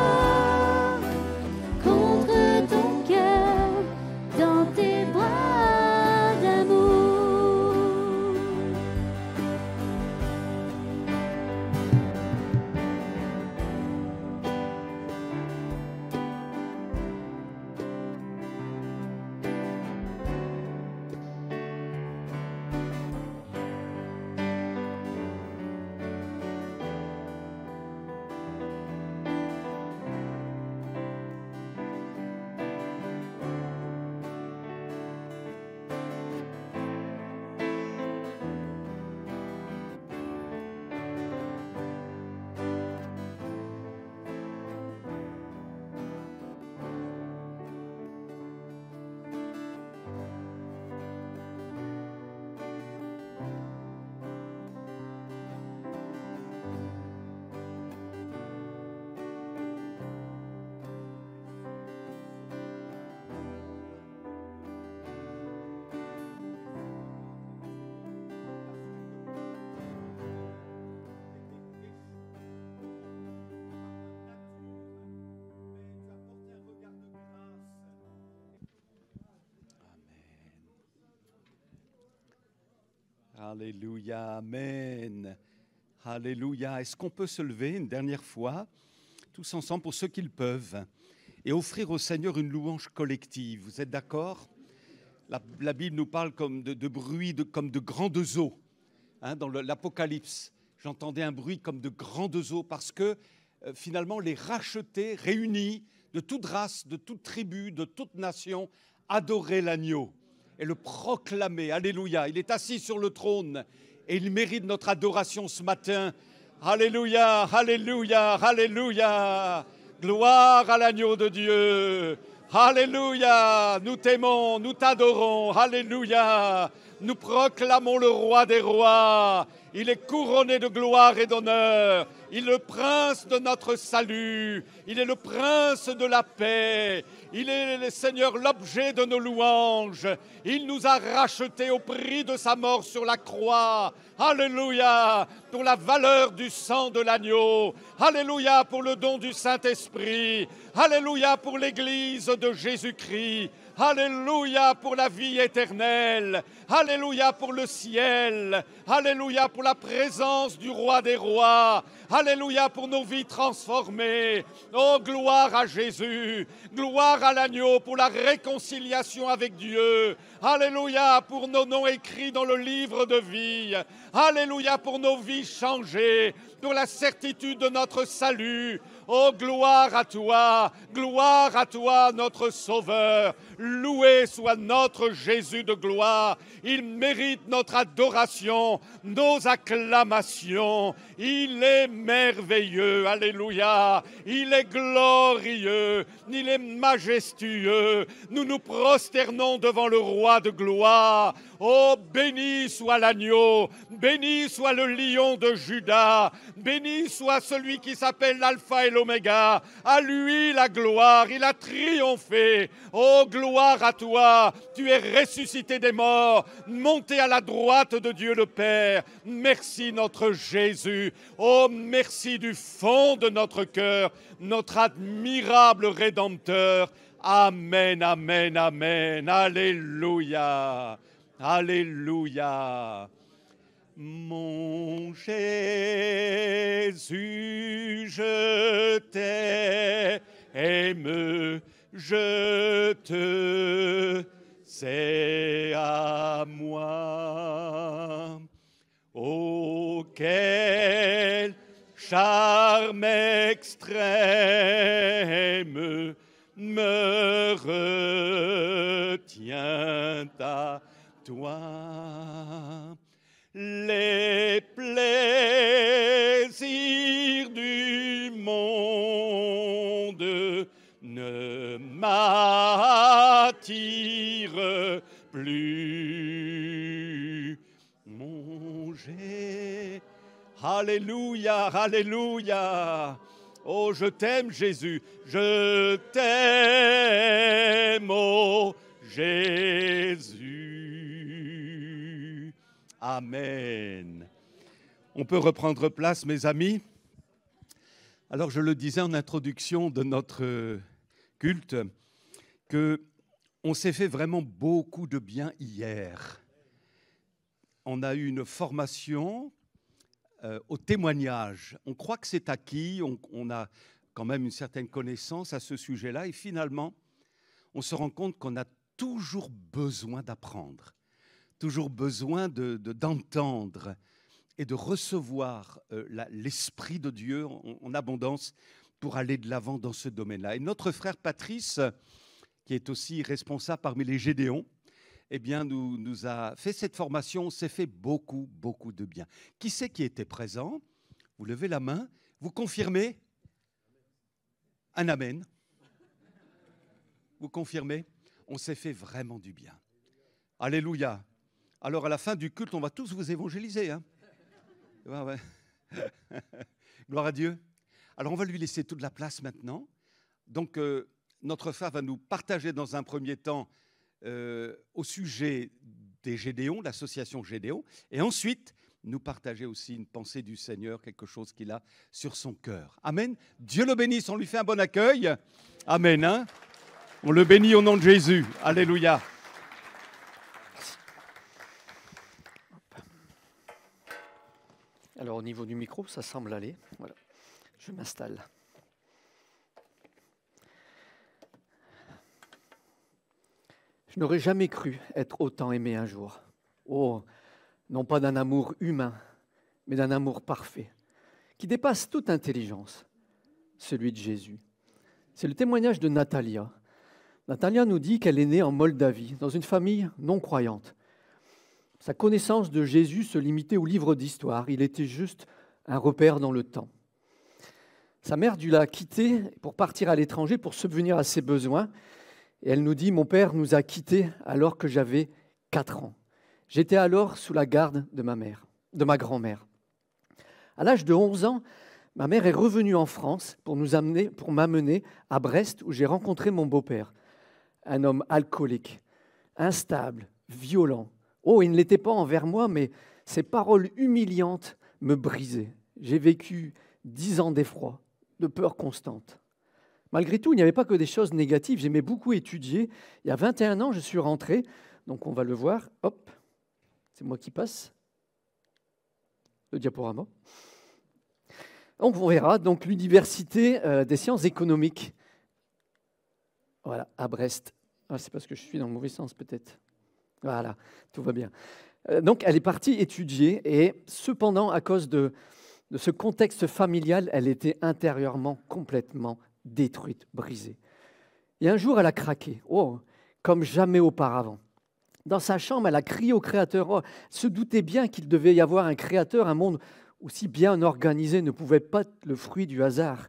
Alléluia, amen. Alléluia. Est-ce qu'on peut se lever une dernière fois, tous ensemble, pour ceux qui le peuvent, et offrir au Seigneur une louange collective? Vous êtes d'accord? La Bible nous parle comme de bruit, comme de grandes eaux. Dans l'Apocalypse, j'entendais un bruit comme de grandes eaux, parce que finalement, les rachetés, réunis de toute race, de toute tribu, de toute nation, adoraient l'agneau et le proclamaient. Alléluia. Il est assis sur le trône et il mérite notre adoration ce matin. Alléluia, alléluia, alléluia. Gloire à l'agneau de Dieu. Alléluia. Nous t'aimons, nous t'adorons. Alléluia. Nous proclamons le roi des rois. Il est couronné de gloire et d'honneur. Il est le prince de notre salut. Il est le prince de la paix. Il est, le Seigneur, l'objet de nos louanges. Il nous a rachetés au prix de sa mort sur la croix. Alléluia, pour la valeur du sang de l'agneau. Alléluia, pour le don du Saint-Esprit. Alléluia, pour l'Église de Jésus-Christ. Alléluia pour la vie éternelle. Alléluia pour le ciel. Alléluia pour la présence du roi des rois. Alléluia pour nos vies transformées. Oh, gloire à Jésus. Gloire à l'agneau pour la réconciliation avec Dieu. Alléluia pour nos noms écrits dans le livre de vie. Alléluia pour nos vies changées. Pour la certitude de notre salut. Oh, gloire à toi, notre Sauveur. Loué soit notre Jésus de gloire. Il mérite notre adoration, nos acclamations. Il est merveilleux, alléluia. Il est glorieux, il est majestueux. Nous nous prosternons devant le roi de gloire. Oh, béni soit l'agneau, béni soit le lion de Juda, béni soit celui qui s'appelle l'Alpha et l'Oméga. À lui la gloire, il a triomphé. Oh, gloire à toi, tu es ressuscité des morts, monté à la droite de Dieu le Père. Merci notre Jésus. Oh, merci du fond de notre cœur, notre admirable Rédempteur. Amen, amen, amen. Alléluia. Alléluia. Mon Jésus, je t'aime, je te sais à moi. Oh, quel charme extrême me retient à toi. Les plaisirs du monde ne m'attirent plus. Mon Jésus, alléluia, alléluia. Oh, je t'aime, Jésus, je t'aime, oh Jésus. Amen. On peut reprendre place, mes amis. Alors, je le disais en introduction de notre culte, qu'on s'est fait vraiment beaucoup de bien hier. On a eu une formation au témoignage. On croit que c'est acquis, on a quand même une certaine connaissance à ce sujet-là, et finalement, on se rend compte qu'on a toujours besoin d'apprendre, toujours besoin d'entendre et de recevoir l'Esprit de Dieu en abondance pour aller de l'avant dans ce domaine-là. Et notre frère Patrice, qui est aussi responsable parmi les Gédéons, eh bien, nous a fait cette formation, on s'est fait beaucoup, beaucoup de bien. Qui c'est qui était présent? Vous levez la main, vous confirmez? Un amen. Vous confirmez? On s'est fait vraiment du bien. Alléluia. Alors, à la fin du culte, on va tous vous évangéliser. Hein? Ouais, ouais. Gloire à Dieu. Alors, on va lui laisser toute la place maintenant. Donc, notre frère va nous partager dans un premier temps au sujet des Gédéons, l'association Gédéon, et ensuite nous partager aussi une pensée du Seigneur, quelque chose qu'il a sur son cœur. Amen. Dieu le bénisse, on lui fait un bon accueil. Amen. Hein? On le bénit au nom de Jésus. Alléluia. Alors au niveau du micro, ça semble aller. Voilà. Je m'installe. Je n'aurais jamais cru être autant aimé un jour. Oh, non pas d'un amour humain, mais d'un amour parfait, qui dépasse toute intelligence, celui de Jésus. C'est le témoignage de Natalia. Natalia nous dit qu'elle est née en Moldavie, dans une famille non croyante. Sa connaissance de Jésus se limitait au livre d'histoire. Il était juste un repère dans le temps. Sa mère dut la quitter pour partir à l'étranger pour subvenir à ses besoins. Et elle nous dit « Mon père nous a quittés alors que j'avais 4 ans. J'étais alors sous la garde de ma grand-mère. À l'âge de 11 ans, ma mère est revenue en France pour m'amener à Brest où j'ai rencontré mon beau-père, un homme alcoolique, instable, violent. Oh, il ne l'était pas envers moi, mais ses paroles humiliantes me brisaient. J'ai vécu 10 ans d'effroi, de peur constante. Malgré tout, il n'y avait pas que des choses négatives. J'aimais beaucoup étudier. Il y a 21 ans, je suis rentré. Donc, on va le voir. Hop, c'est moi qui passe. Le diaporama. Donc, on verra donc l'université des sciences économiques. Voilà, à Brest. Ah, c'est parce que je suis dans le mauvais sens, peut-être. Voilà, tout va bien. Donc, elle est partie étudier et cependant, à cause de ce contexte familial, elle était intérieurement complètement détruite, brisée. Et un jour, elle a craqué, comme jamais auparavant. Dans sa chambre, elle a crié au Créateur. Elle se doutait bien qu'il devait y avoir un Créateur, un monde aussi bien organisé ne pouvait pas être le fruit du hasard.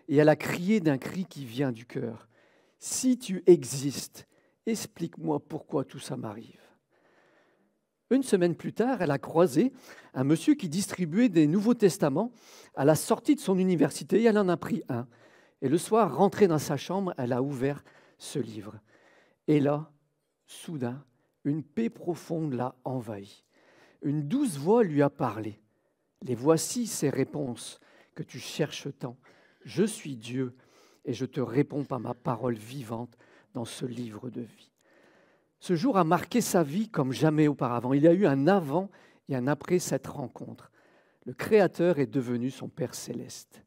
Et elle a crié d'un cri qui vient du cœur. « Si tu existes, explique-moi pourquoi tout ça m'arrive. » Une semaine plus tard, elle a croisé un monsieur qui distribuait des Nouveaux Testaments à la sortie de son université et elle en a pris un. Et le soir, rentrée dans sa chambre, elle a ouvert ce livre. Et là, soudain, une paix profonde l'a envahie. Une douce voix lui a parlé. « Les voici ces réponses que tu cherches tant. Je suis Dieu et je te réponds par ma parole vivante dans ce livre de vie. » Ce jour a marqué sa vie comme jamais auparavant. Il y a eu un avant et un après cette rencontre. Le Créateur est devenu son Père céleste.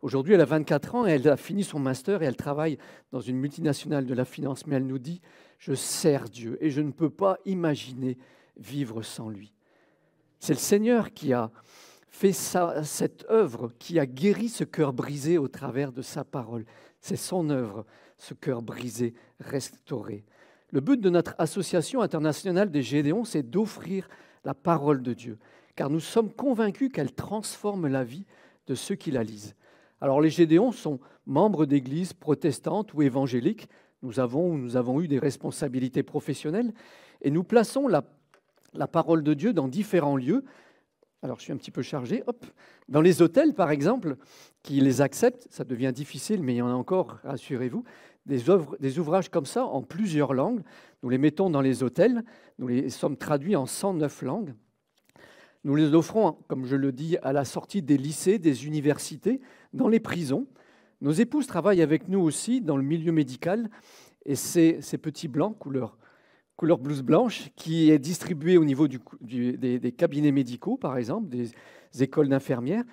Aujourd'hui, elle a 24 ans et elle a fini son master et elle travaille dans une multinationale de la finance. Mais elle nous dit « Je sers Dieu et je ne peux pas imaginer vivre sans lui. » C'est le Seigneur qui a fait cette œuvre, qui a guéri ce cœur brisé au travers de sa parole. C'est son œuvre, ce cœur brisé, restauré. Le but de notre association internationale des Gédéons, c'est d'offrir la parole de Dieu, car nous sommes convaincus qu'elle transforme la vie de ceux qui la lisent. Alors les Gédéons sont membres d'églises protestantes ou évangéliques. Nous avons eu des responsabilités professionnelles et nous plaçons la parole de Dieu dans différents lieux. Alors je suis un petit peu chargé. Dans les hôtels, par exemple, qui les acceptent, ça devient difficile, mais il y en a encore, rassurez-vous, des ouvrages comme ça en plusieurs langues. Nous les mettons dans les hôtels, nous les sommes traduits en 109 langues. Nous les offrons, comme je le dis, à la sortie des lycées, des universités, dans les prisons. Nos épouses travaillent avec nous aussi dans le milieu médical et ces petits blancs, couleur blouse blanche, qui est distribué au niveau des cabinets médicaux, par exemple, des écoles d'infirmières.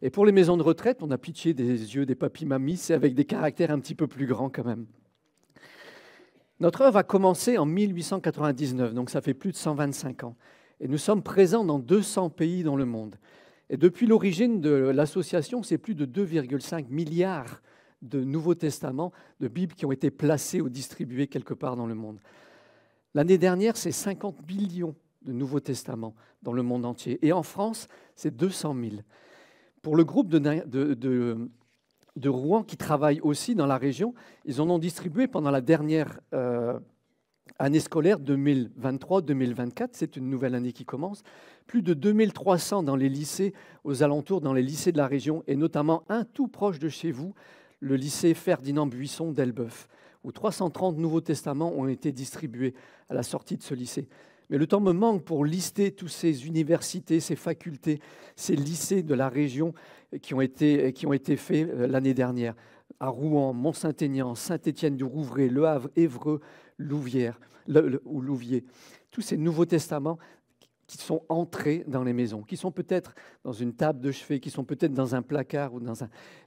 Et pour les maisons de retraite, on a pitié des yeux des papis-mamies, c'est avec des caractères un petit peu plus grands quand même. Notre œuvre a commencé en 1899, donc ça fait plus de 125 ans. Et nous sommes présents dans 200 pays dans le monde. Et depuis l'origine de l'association, c'est plus de 2,5 milliards de Nouveaux Testaments, de Bibles qui ont été placés ou distribués quelque part dans le monde. L'année dernière, c'est 50 millions de Nouveaux Testaments dans le monde entier. Et en France, c'est 200 000. Pour le groupe de Rouen qui travaille aussi dans la région, ils en ont distribué pendant la dernière année scolaire 2023-2024. C'est une nouvelle année qui commence. Plus de 2300 dans les lycées aux alentours, dans les lycées de la région, et notamment un tout proche de chez vous, le lycée Ferdinand Buisson d'Elbeuf, où 330 Nouveaux Testaments ont été distribués à la sortie de ce lycée. Mais le temps me manque pour lister toutes ces universités, ces facultés, ces lycées de la région qui ont été faits l'année dernière. À Rouen, Mont-Saint-Aignan, Saint-Étienne-du-Rouvray, Le Havre, Évreux, Louviers. Tous ces Nouveaux Testaments qui sont entrés dans les maisons, qui sont peut-être dans une table de chevet, qui sont peut-être dans un placard,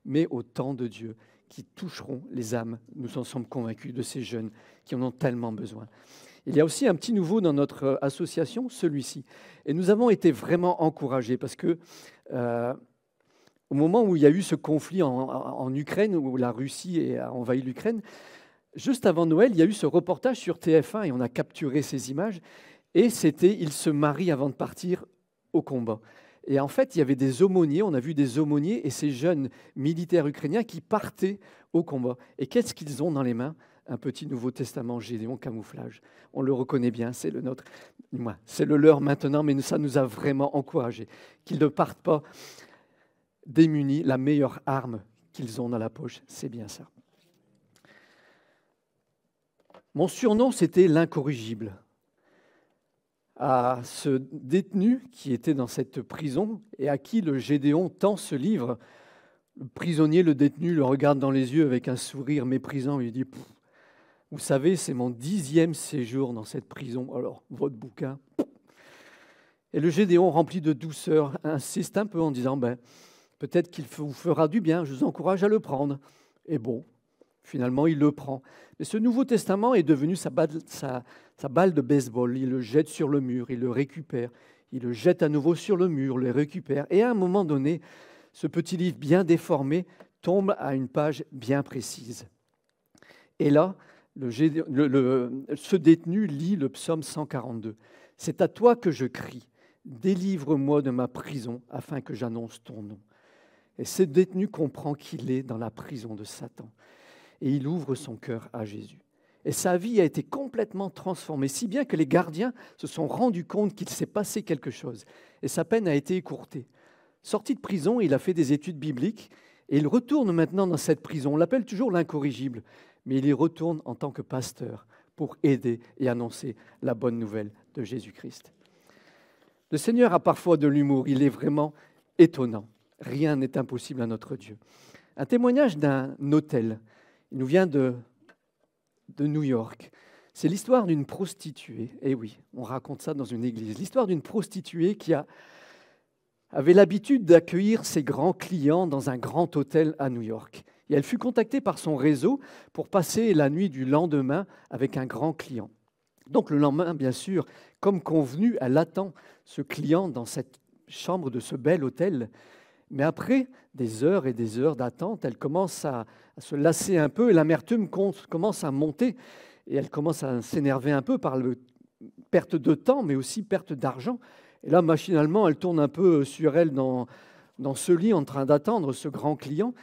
mais au temps de Dieu, qui toucheront les âmes, nous en sommes convaincus, de ces jeunes qui en ont tellement besoin. Il y a aussi un petit nouveau dans notre association, celui-ci. Et nous avons été vraiment encouragés parce que au moment où il y a eu ce conflit en Ukraine, où la Russie a envahi l'Ukraine, juste avant Noël, il y a eu ce reportage sur TF1 et on a capturé ces images. Et c'était « Ils se marient avant de partir au combat ». Et en fait, il y avait des aumôniers, on a vu des aumôniers et ces jeunes militaires ukrainiens qui partaient au combat. Et qu'est-ce qu'ils ont dans les mains ? Un petit Nouveau Testament Gédéon camouflage. On le reconnaît bien, c'est le nôtre. C'est le leur maintenant, mais ça nous a vraiment encouragés. Qu'ils ne partent pas démunis, la meilleure arme qu'ils ont dans la poche, c'est bien ça. Mon surnom, c'était l'incorrigible. À ce détenu qui était dans cette prison et à qui le Gédéon tend ce livre, le prisonnier, le détenu, le regarde dans les yeux avec un sourire méprisant et lui dit « Vous savez, c'est mon 10e séjour dans cette prison, alors votre bouquin. » Et le Gédéon, rempli de douceur, insiste un peu en disant « Peut-être qu'il vous fera du bien, je vous encourage à le prendre. » Et bon, finalement, il le prend. Mais ce Nouveau Testament est devenu sa balle de baseball. Il le jette sur le mur, il le récupère. Il le jette à nouveau sur le mur, le récupère. Et à un moment donné, ce petit livre bien déformé tombe à une page bien précise. Et là, ce détenu lit le psaume 142. « C'est à toi que je crie. Délivre-moi de ma prison afin que j'annonce ton nom. » Et ce détenu comprend qu'il est dans la prison de Satan. Et il ouvre son cœur à Jésus. Et sa vie a été complètement transformée, si bien que les gardiens se sont rendus compte qu'il s'est passé quelque chose. Et sa peine a été écourtée. Sorti de prison, il a fait des études bibliques et il retourne maintenant dans cette prison. On l'appelle toujours l'incorrigible, mais il y retourne en tant que pasteur pour aider et annoncer la bonne nouvelle de Jésus-Christ. Le Seigneur a parfois de l'humour, il est vraiment étonnant. Rien n'est impossible à notre Dieu. Un témoignage d'un hôtel. Il nous vient de New York. C'est l'histoire d'une prostituée. Eh oui, on raconte ça dans une église. L'histoire d'une prostituée qui avait l'habitude d'accueillir ses grands clients dans un grand hôtel à New York. Et elle fut contactée par son réseau pour passer la nuit du lendemain avec un grand client. Donc le lendemain, bien sûr, comme convenu, elle attend ce client dans cette chambre de ce bel hôtel. Mais après des heures et des heures d'attente, elle commence à se lasser un peu et l'amertume commence à monter et elle commence à s'énerver un peu par perte de temps, mais aussi perte d'argent. Et là, machinalement, elle tourne un peu sur elle dans ce lit en train d'attendre ce grand client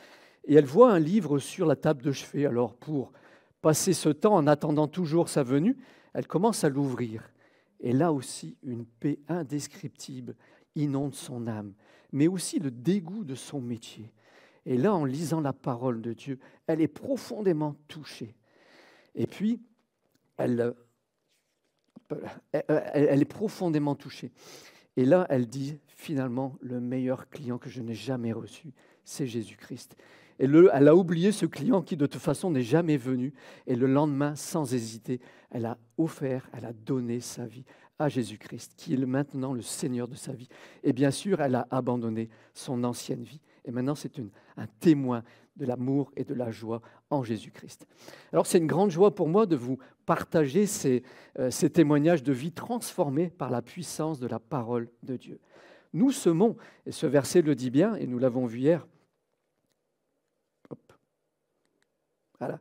et elle voit un livre sur la table de chevet. Alors, pour passer ce temps en attendant toujours sa venue, elle commence à l'ouvrir. Et là aussi, une paix indescriptible inonde son âme, mais aussi le dégoût de son métier. Et là, en lisant la parole de Dieu, elle est profondément touchée. Et puis, elle est profondément touchée. Et là, elle dit, finalement, le meilleur client que je n'ai jamais reçu, c'est Jésus-Christ. Et elle a oublié ce client qui, de toute façon, n'est jamais venu. Et le lendemain, sans hésiter, elle a offert, elle a donné sa vie à Jésus-Christ, qui est maintenant le Seigneur de sa vie. Et bien sûr, elle a abandonné son ancienne vie. Et maintenant, c'est un témoin de l'amour et de la joie en Jésus-Christ. Alors, c'est une grande joie pour moi de vous partager ces témoignages de vie transformés par la puissance de la parole de Dieu. Nous semons, et ce verset le dit bien, et nous l'avons vu hier. Voilà.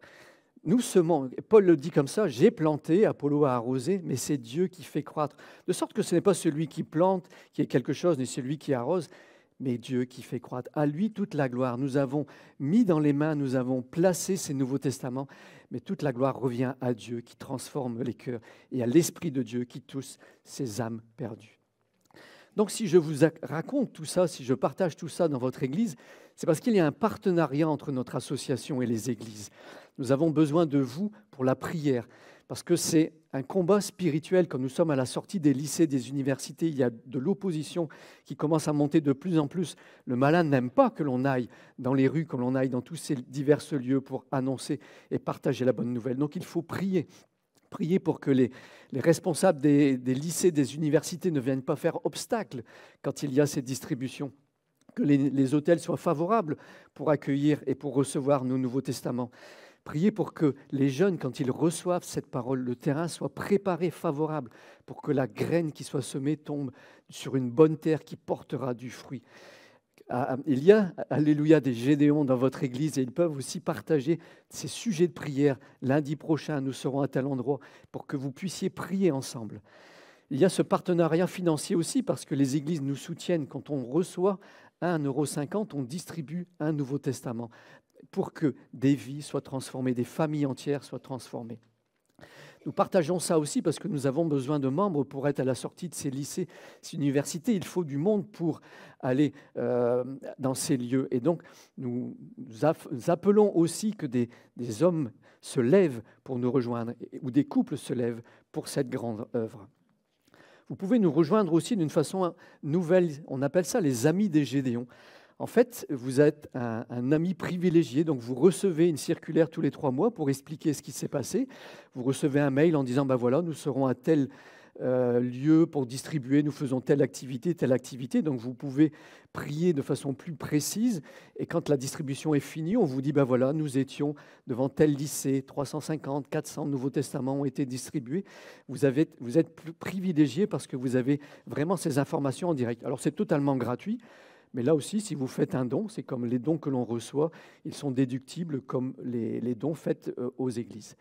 Nous semons, Paul le dit comme ça, j'ai planté, Apollo a arrosé, mais c'est Dieu qui fait croître. De sorte que ce n'est pas celui qui plante qui est quelque chose, ni celui qui arrose, mais Dieu qui fait croître. À lui toute la gloire. Nous avons mis dans les mains, nous avons placé ces Nouveaux Testaments, mais toute la gloire revient à Dieu qui transforme les cœurs et à l'Esprit de Dieu qui touche ces âmes perdues. Donc si je vous raconte tout ça, si je partage tout ça dans votre Église, c'est parce qu'il y a un partenariat entre notre association et les églises. Nous avons besoin de vous pour la prière, parce que c'est un combat spirituel. Quand nous sommes à la sortie des lycées, des universités, il y a de l'opposition qui commence à monter de plus en plus. Le malin n'aime pas que l'on aille dans les rues, que l'on aille dans tous ces divers lieux pour annoncer et partager la bonne nouvelle. Donc il faut prier Priez pour que les responsables des lycées, des universités ne viennent pas faire obstacle quand il y a ces distributions. Que les hôtels soient favorables pour accueillir et pour recevoir nos Nouveaux Testaments. Priez pour que les jeunes, quand ils reçoivent cette parole, le terrain soit préparé, favorable, pour que la graine qui soit semée tombe sur une bonne terre qui portera du fruit. Il y a, alléluia, des Gédéons dans votre église et ils peuvent aussi partager ces sujets de prière. Lundi prochain, nous serons à tel endroit pour que vous puissiez prier ensemble. Il y a ce partenariat financier aussi parce que les églises nous soutiennent. Quand on reçoit 1,50 €, on distribue un Nouveau Testament pour que des vies soient transformées, des familles entières soient transformées. Nous partageons ça aussi parce que nous avons besoin de membres pour être à la sortie de ces lycées, ces universités. Il faut du monde pour aller dans ces lieux. Et donc, nous appelons aussi que des hommes se lèvent pour nous rejoindre ou des couples se lèvent pour cette grande œuvre. Vous pouvez nous rejoindre aussi d'une façon nouvelle. On appelle ça les amis des Gédéons. En fait, vous êtes un ami privilégié, donc vous recevez une circulaire tous les 3 mois pour expliquer ce qui s'est passé. Vous recevez un mail en disant, voilà, nous serons à tel lieu pour distribuer, nous faisons telle activité. Donc vous pouvez prier de façon plus précise. Et quand la distribution est finie, on vous dit, voilà, nous étions devant tel lycée, 350, 400 Nouveaux Testaments ont été distribués. Vous êtes plus privilégié parce que vous avez vraiment ces informations en direct. Alors c'est totalement gratuit. Mais là aussi, si vous faites un don, c'est comme les dons que l'on reçoit, ils sont déductibles comme les dons faits aux églises.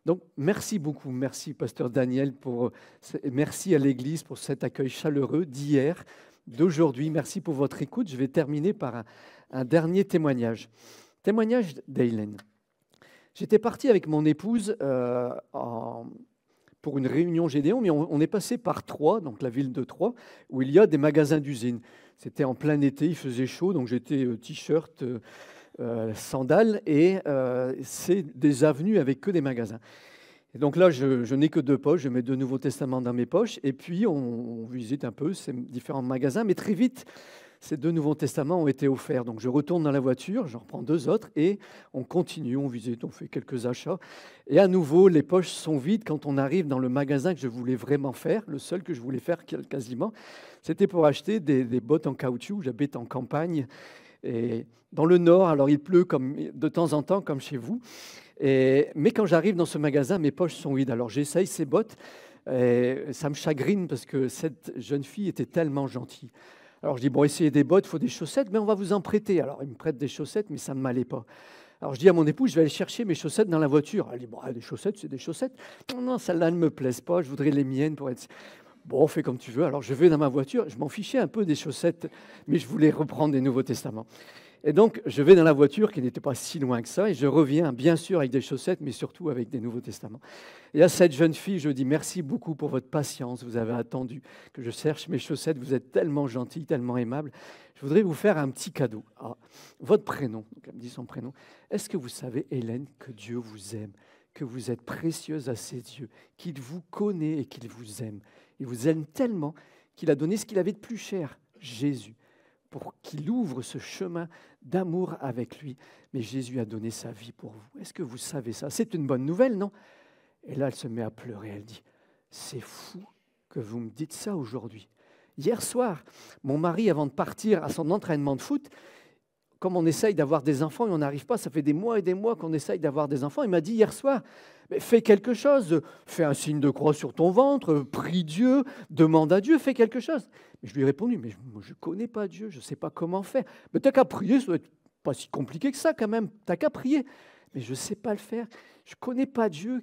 Donc, merci beaucoup, merci Pasteur Daniel, merci à l'Église pour cet accueil chaleureux d'hier, d'aujourd'hui. Merci pour votre écoute. Je vais terminer par un dernier témoignage. Témoignage d'Hélène. J'étais parti avec mon épouse pour une réunion Gédéon, mais on est passé par Troyes, donc la ville de Troyes, où il y a des magasins d'usines. C'était en plein été, il faisait chaud, donc j'étais t-shirt, sandales, et c'est des avenues avec que des magasins. Et donc là, je n'ai que 2 poches, je mets 2 Nouveaux Testaments dans mes poches, et puis on visite un peu ces différents magasins, mais très vite, ces 2 Nouveaux Testaments ont été offerts. Donc je retourne dans la voiture, j'en reprends 2 autres, et on continue, on visite, on fait quelques achats. Et à nouveau, les poches sont vides quand on arrive dans le magasin que je voulais vraiment faire, le seul que je voulais faire quasiment. C'était pour acheter des bottes en caoutchouc. J'habite en campagne, et dans le nord, alors il pleut comme, de temps en temps, comme chez vous. Mais quand j'arrive dans ce magasin, mes poches sont vides. Alors j'essaye ces bottes, et ça me chagrine parce que cette jeune fille était tellement gentille. Alors je dis, essayez des bottes, il faut des chaussettes, mais on va vous en prêter. Alors il me prête des chaussettes, mais ça ne m'allait pas. Alors je dis à mon épouse, je vais aller chercher mes chaussettes dans la voiture. Elle dit, des chaussettes, c'est des chaussettes. Non, celles-là ne me plaisent pas, je voudrais les miennes pour être... Bon, fais comme tu veux. Alors je vais dans ma voiture, je m'en fichais un peu des chaussettes, mais je voulais reprendre des Nouveaux Testaments. Et donc je vais dans la voiture qui n'était pas si loin que ça, et je reviens bien sûr avec des chaussettes, mais surtout avec des Nouveaux Testaments. Et à cette jeune fille, je dis merci beaucoup pour votre patience, vous avez attendu que je cherche mes chaussettes, vous êtes tellement gentille, tellement aimable. Je voudrais vous faire un petit cadeau. Votre prénom, donc elle me dit son prénom. Est-ce que vous savez, Hélène, que Dieu vous aime, que vous êtes précieuse à ses yeux, qu'il vous connaît et qu'il vous aime. Il vous aime tellement qu'il a donné ce qu'il avait de plus cher, Jésus, pour qu'il ouvre ce chemin d'amour avec lui. Mais Jésus a donné sa vie pour vous. Est-ce que vous savez ça? C'est une bonne nouvelle, non? Et là, elle se met à pleurer. Elle dit, c'est fou que vous me dites ça aujourd'hui. Hier soir, mon mari, avant de partir à son entraînement de foot, comme on essaye d'avoir des enfants et on n'arrive pas, ça fait des mois et des mois qu'on essaye d'avoir des enfants, il m'a dit hier soir, fais quelque chose, fais un signe de croix sur ton ventre, prie Dieu, demande à Dieu, fais quelque chose. Mais je lui ai répondu, mais je ne connais pas Dieu, je ne sais pas comment faire. Mais tu n'as qu'à prier, ça doit être pas si compliqué que ça quand même, tu n'as qu'à prier. Mais je ne sais pas le faire, je ne connais pas Dieu,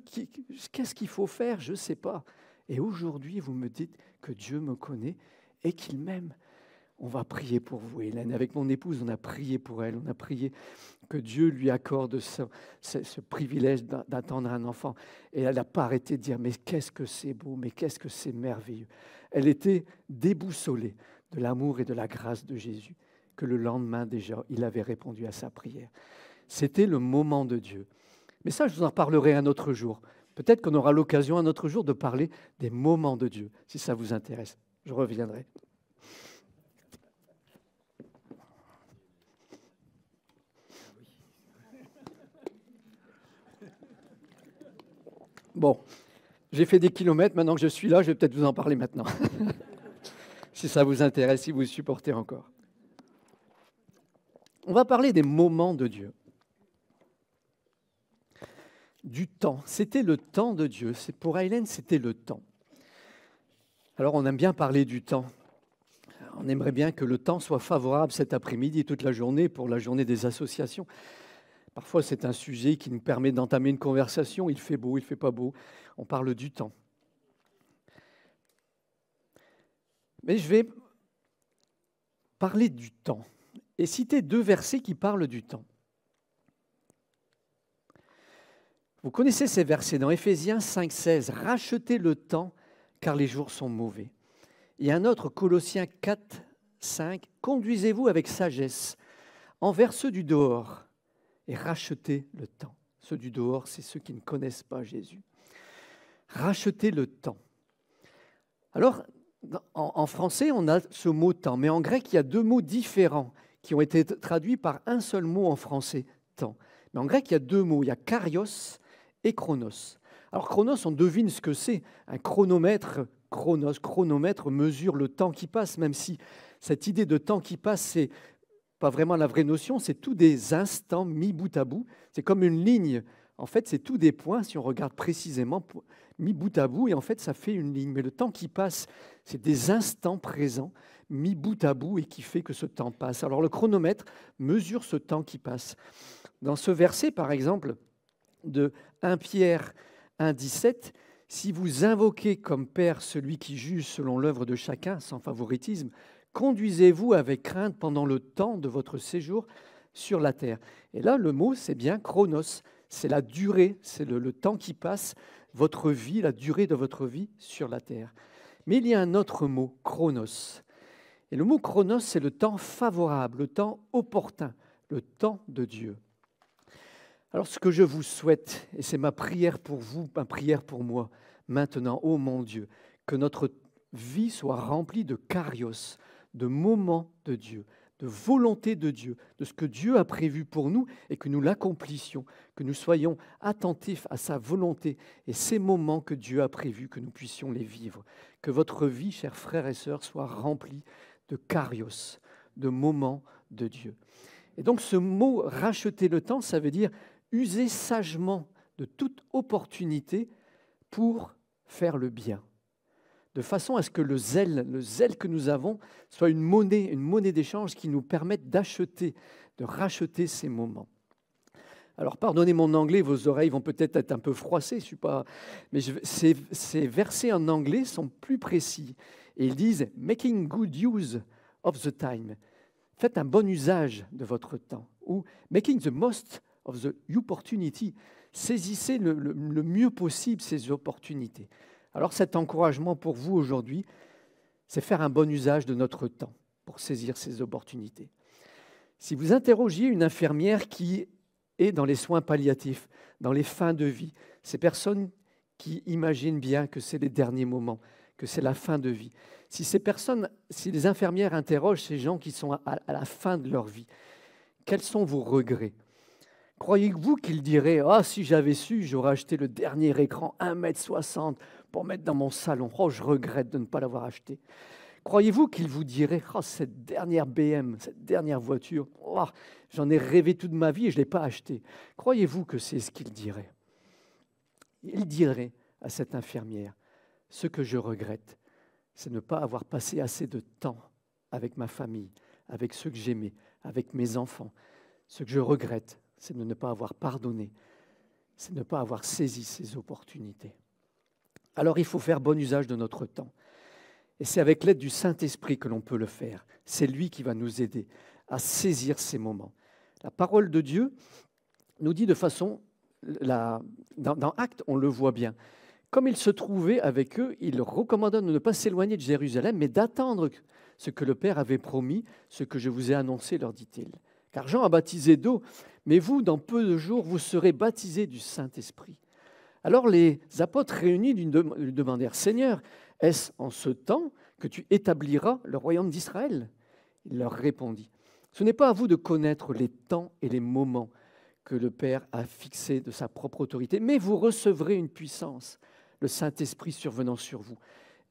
qu'est-ce qu'il faut faire, je ne sais pas. Et aujourd'hui, vous me dites que Dieu me connaît et qu'il m'aime. On va prier pour vous, Hélène. Avec mon épouse, on a prié pour elle. On a prié que Dieu lui accorde ce privilège d'attendre un enfant. Et elle n'a pas arrêté de dire, mais qu'est-ce que c'est beau, mais qu'est-ce que c'est merveilleux. Elle était déboussolée de l'amour et de la grâce de Jésus, que le lendemain déjà, il avait répondu à sa prière. C'était le moment de Dieu. Mais ça, je vous en parlerai un autre jour. Peut-être qu'on aura l'occasion un autre jour de parler des moments de Dieu, si ça vous intéresse. Je reviendrai. Bon, J'ai fait des kilomètres, maintenant que je suis là, je vais peut-être vous en parler maintenant. Si ça vous intéresse, si vous supportez encore. On va parler des moments de Dieu. Du temps. C'était le temps de Dieu. Pour Hélène, c'était le temps. Alors, on aime bien parler du temps. On aimerait bien que le temps soit favorable cet après-midi et toute la journée pour la journée des associations. Parfois, c'est un sujet qui nous permet d'entamer une conversation. Il fait beau, il ne fait pas beau. On parle du temps. Mais je vais parler du temps et citer 2 versets qui parlent du temps. Vous connaissez ces versets dans Éphésiens 5,16. « Rachetez le temps, car les jours sont mauvais. » Et un autre, Colossiens 4, 5. « Conduisez-vous avec sagesse envers ceux du dehors et rachetez le temps. » Ceux du dehors, c'est ceux qui ne connaissent pas Jésus. Rachetez le temps. Alors, en français, on a ce mot « temps », mais en grec, il y a 2 mots différents qui ont été traduits par un seul mot en français, « temps ». Mais en grec, il y a 2 mots, il y a « karios » et « chronos ». Alors, chronos, on devine ce que c'est. Un chronomètre, chronomètre mesure le temps qui passe, même si cette idée de temps qui passe, c'est pas vraiment la vraie notion, c'est tous des instants mis bout à bout. C'est comme une ligne. En fait, c'est tous des points, si on regarde précisément, mis bout à bout, et en fait, ça fait une ligne. Mais le temps qui passe, c'est des instants présents, mis bout à bout, et qui fait que ce temps passe. Alors, le chronomètre mesure ce temps qui passe. Dans ce verset, par exemple, de 1 Pierre 1, 17, « Si vous invoquez comme Père celui qui juge selon l'œuvre de chacun, sans favoritisme, conduisez-vous avec crainte pendant le temps de votre séjour sur la terre. » Et là, le mot, c'est bien chronos. C'est la durée, c'est le temps qui passe, votre vie, la durée de votre vie sur la terre. Mais il y a un autre mot, chronos. Et le mot chronos, c'est le temps favorable, le temps opportun, le temps de Dieu. Alors, ce que je vous souhaite, et c'est ma prière pour vous, ma prière pour moi, maintenant, ô mon Dieu, que notre vie soit remplie de karios, de moments de Dieu, de volonté de Dieu, de ce que Dieu a prévu pour nous et que nous l'accomplissions, que nous soyons attentifs à sa volonté et ces moments que Dieu a prévus, que nous puissions les vivre. Que votre vie, chers frères et sœurs, soit remplie de karios, de moments de Dieu. Et donc ce mot « racheter le temps », ça veut dire user sagement de toute opportunité pour faire le bien, de façon à ce que le zèle que nous avons soit une monnaie d'échange qui nous permette d'acheter, de racheter ces moments. Alors, pardonnez mon anglais, vos oreilles vont peut-être être un peu froissées, mais ces versets en anglais sont plus précis. Et ils disent « making good use of the time ». Faites un bon usage de votre temps. Ou « making the most of the opportunity ». Saisissez le mieux possible ces opportunités. Alors cet encouragement pour vous aujourd'hui, c'est faire un bon usage de notre temps pour saisir ces opportunités. Si vous interrogiez une infirmière qui est dans les soins palliatifs, dans les fins de vie, ces personnes qui imaginent bien que c'est les derniers moments, que c'est la fin de vie, si les infirmières interrogent ces gens qui sont à la fin de leur vie, quels sont vos regrets ? Croyez-vous qu'ils diraient « Ah, si j'avais su, j'aurais acheté le dernier écran 1,60 m pour mettre dans mon salon. Oh, je regrette de ne pas l'avoir acheté. » Croyez-vous qu'ils vous diraient « Oh, cette dernière BM, cette dernière voiture, oh, j'en ai rêvé toute ma vie et je ne l'ai pas achetée. » Croyez-vous que c'est ce qu'ils diraient ? Ils diraient à cette infirmière « Ce que je regrette, c'est ne pas avoir passé assez de temps avec ma famille, avec ceux que j'aimais, avec mes enfants. Ce que je regrette, c'est de ne pas avoir pardonné, c'est de ne pas avoir saisi ces opportunités. » Alors il faut faire bon usage de notre temps. Et c'est avec l'aide du Saint-Esprit que l'on peut le faire. C'est lui qui va nous aider à saisir ces moments. La parole de Dieu nous dit de façon, dans Actes, on le voit bien. Comme il se trouvait avec eux, il leur recommanda de ne pas s'éloigner de Jérusalem, mais d'attendre ce que le Père avait promis, ce que je vous ai annoncé, leur dit-il. Car Jean a baptisé d'eau, mais vous, dans peu de jours, vous serez baptisés du Saint-Esprit. Alors les apôtres réunis lui demandèrent « Seigneur, est-ce en ce temps que tu établiras le royaume d'Israël ?» Il leur répondit « Ce n'est pas à vous de connaître les temps et les moments que le Père a fixés de sa propre autorité, mais vous recevrez une puissance le Saint-Esprit survenant sur vous.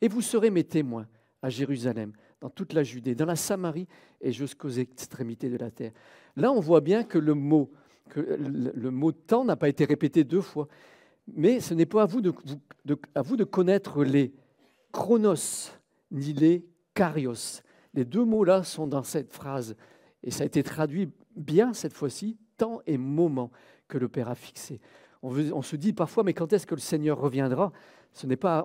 Et vous serez mes témoins à Jérusalem, dans toute la Judée, dans la Samarie et jusqu'aux extrémités de la terre. Là, on voit bien que le mot temps n'a pas été répété 2 fois. Mais ce n'est pas à vous de connaître les chronos ni les kairos. Les 2 mots-là sont dans cette phrase. Et ça a été traduit bien cette fois-ci, temps et moment que le Père a fixé. On se dit parfois, mais quand est-ce que le Seigneur reviendra ?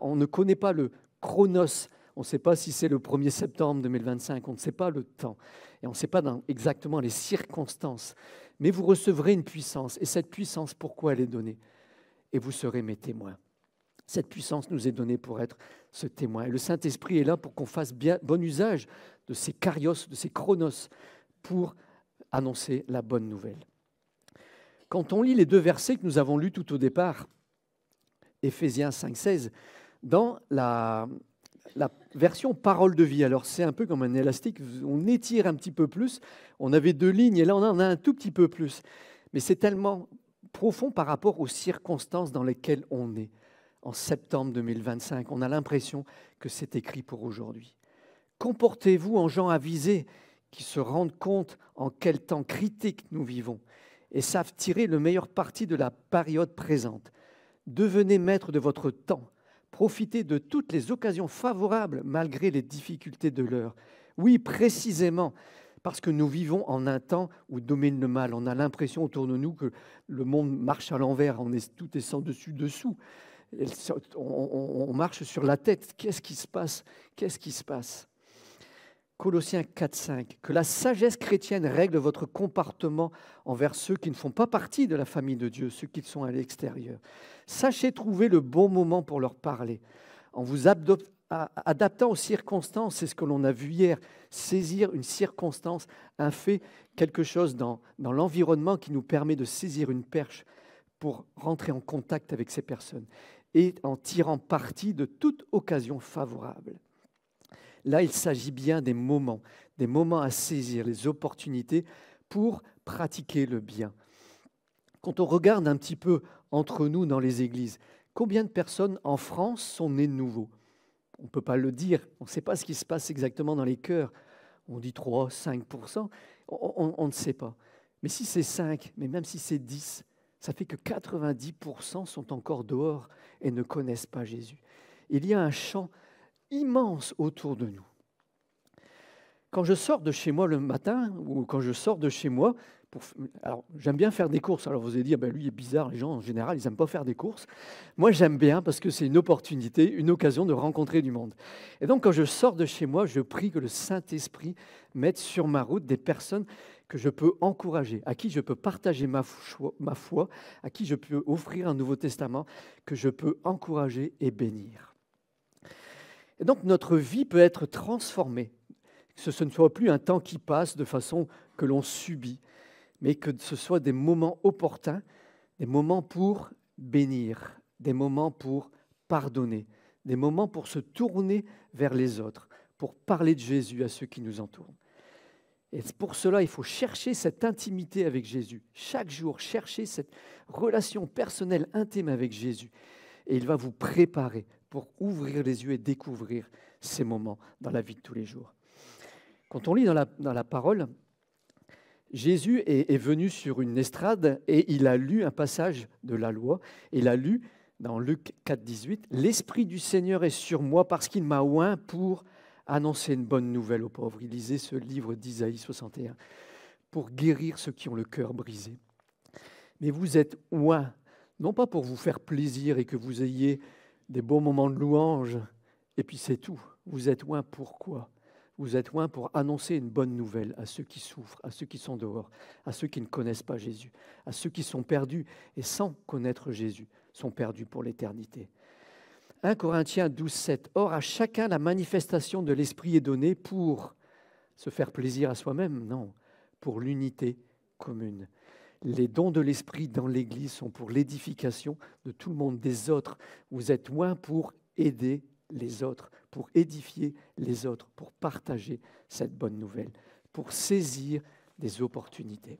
On ne connaît pas le chronos. On ne sait pas si c'est le 1er septembre 2025. On ne sait pas le temps. Et on ne sait pas exactement les circonstances. Mais vous recevrez une puissance. Et cette puissance, pourquoi elle est donnée ? Et vous serez mes témoins. Cette puissance nous est donnée pour être ce témoin. Et le Saint-Esprit est là pour qu'on fasse bon usage de ces kairos, de ces chronos, pour annoncer la bonne nouvelle. Quand on lit les 2 versets que nous avons lus tout au départ, Éphésiens 5,16, dans la version parole de vie, alors c'est un peu comme un élastique, on étire un petit peu plus, on avait 2 lignes et là on en a un tout petit peu plus. Mais c'est tellement profond par rapport aux circonstances dans lesquelles on est. En septembre 2025, on a l'impression que c'est écrit pour aujourd'hui. Comportez-vous en gens avisés qui se rendent compte en quel temps critique nous vivons et savent tirer le meilleur parti de la période présente. Devenez maître de votre temps. Profitez de toutes les occasions favorables malgré les difficultés de l'heure. Oui, précisément, parce que nous vivons en un temps où domine le mal. On a l'impression autour de nous que le monde marche à l'envers, tout est sans dessus-dessous. On marche sur la tête. Qu'est-ce qui se passe ? Qu'est-ce qui se passe ? Colossiens 4,5. Que la sagesse chrétienne règle votre comportement envers ceux qui ne font pas partie de la famille de Dieu, ceux qui sont à l'extérieur. Sachez trouver le bon moment pour leur parler. En vous adaptant aux circonstances, c'est ce que l'on a vu hier, saisir une circonstance, un fait, quelque chose dans l'environnement qui nous permet de saisir une perche pour rentrer en contact avec ces personnes et en tirant parti de toute occasion favorable. Là, il s'agit bien des moments à saisir, les opportunités pour pratiquer le bien. Quand on regarde un petit peu entre nous dans les églises, combien de personnes en France sont nées de nouveau ? On ne peut pas le dire, on ne sait pas ce qui se passe exactement dans les cœurs. On dit 3, 5%, on ne sait pas. Mais si c'est 5, mais même si c'est 10, ça fait que 90% sont encore dehors et ne connaissent pas Jésus. Il y a un champ immense autour de nous. Quand je sors de chez moi le matin, ou quand je sors de chez moi, alors j'aime bien faire des courses. Alors vous allez dire, lui il est bizarre, les gens en général, ils n'aiment pas faire des courses. Moi j'aime bien parce que c'est une opportunité, une occasion de rencontrer du monde. Et donc quand je sors de chez moi, je prie que le Saint-Esprit mette sur ma route des personnes que je peux encourager, à qui je peux partager ma foi, à qui je peux offrir un Nouveau Testament, que je peux encourager et bénir. Et donc notre vie peut être transformée, que ce ne soit plus un temps qui passe de façon que l'on subit, mais que ce soit des moments opportuns, des moments pour bénir, des moments pour pardonner, des moments pour se tourner vers les autres, pour parler de Jésus à ceux qui nous entourent. Et pour cela, il faut chercher cette intimité avec Jésus. Chaque jour, chercher cette relation personnelle intime avec Jésus. Et il va vous préparer pour ouvrir les yeux et découvrir ces moments dans la vie de tous les jours. Quand on lit dans la parole, Jésus est venu sur une estrade et il a lu un passage de la loi. Il a lu dans Luc 4, 18, « L'Esprit du Seigneur est sur moi parce qu'il m'a oint pour annoncer une bonne nouvelle aux pauvres. » Il lisait ce livre d'Isaïe 61, « pour guérir ceux qui ont le cœur brisé. » Mais vous êtes oint, non pas pour vous faire plaisir et que vous ayez des beaux moments de louange, et puis c'est tout. Vous êtes oint pourquoi ? Vous êtes loin pour annoncer une bonne nouvelle à ceux qui souffrent, à ceux qui sont dehors, à ceux qui ne connaissent pas Jésus, à ceux qui sont perdus et sans connaître Jésus, sont perdus pour l'éternité. 1 Corinthiens 12, 7. Or, à chacun, la manifestation de l'Esprit est donnée pour se faire plaisir à soi-même, non, pour l'unité commune. Les dons de l'Esprit dans l'Église sont pour l'édification de tout le monde, des autres. Vous êtes loin pour aider les autres, pour édifier les autres, pour partager cette bonne nouvelle, pour saisir des opportunités.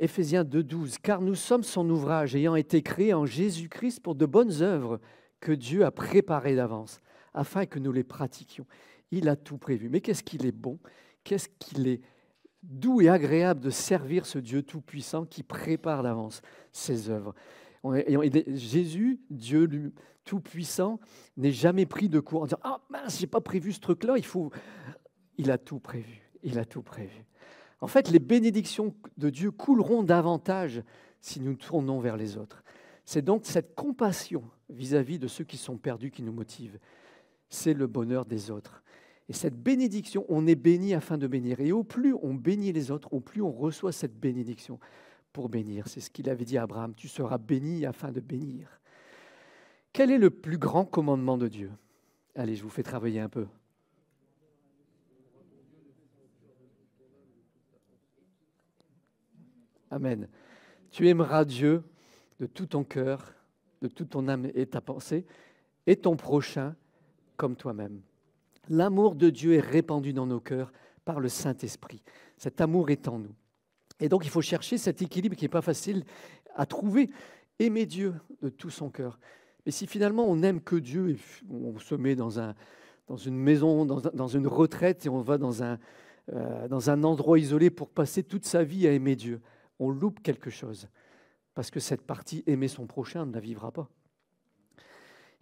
Éphésiens 2,12, car nous sommes son ouvrage, ayant été créés en Jésus-Christ pour de bonnes œuvres que Dieu a préparées d'avance, afin que nous les pratiquions. Il a tout prévu. Mais qu'est-ce qu'il est bon, qu'est-ce qu'il est doux et agréable de servir ce Dieu tout-puissant qui prépare d'avance ses œuvres. Jésus, Dieu tout-puissant, n'est jamais pris de court en disant « Ah mince, je n'ai pas prévu ce truc-là, il a tout prévu, il a tout prévu. » En fait, les bénédictions de Dieu couleront davantage si nous tournons vers les autres. C'est donc cette compassion vis-à-vis de ceux qui sont perdus qui nous motive. C'est le bonheur des autres. Et cette bénédiction, on est béni afin de bénir. Et au plus on bénit les autres, au plus on reçoit cette bénédiction pour bénir. C'est ce qu'il avait dit à Abraham, tu seras béni afin de bénir. Quel est le plus grand commandement de Dieu? Allez, je vous fais travailler un peu. Amen. Tu aimeras Dieu de tout ton cœur, de toute ton âme et ta pensée, et ton prochain comme toi-même. L'amour de Dieu est répandu dans nos cœurs par le Saint-Esprit. Cet amour est en nous. Et donc, il faut chercher cet équilibre qui n'est pas facile à trouver. Aimer Dieu de tout son cœur. Mais si finalement on n'aime que Dieu, et on se met dans une maison, dans une retraite, et on va dans un endroit isolé pour passer toute sa vie à aimer Dieu, on loupe quelque chose. Parce que cette partie, aimer son prochain, ne la vivra pas.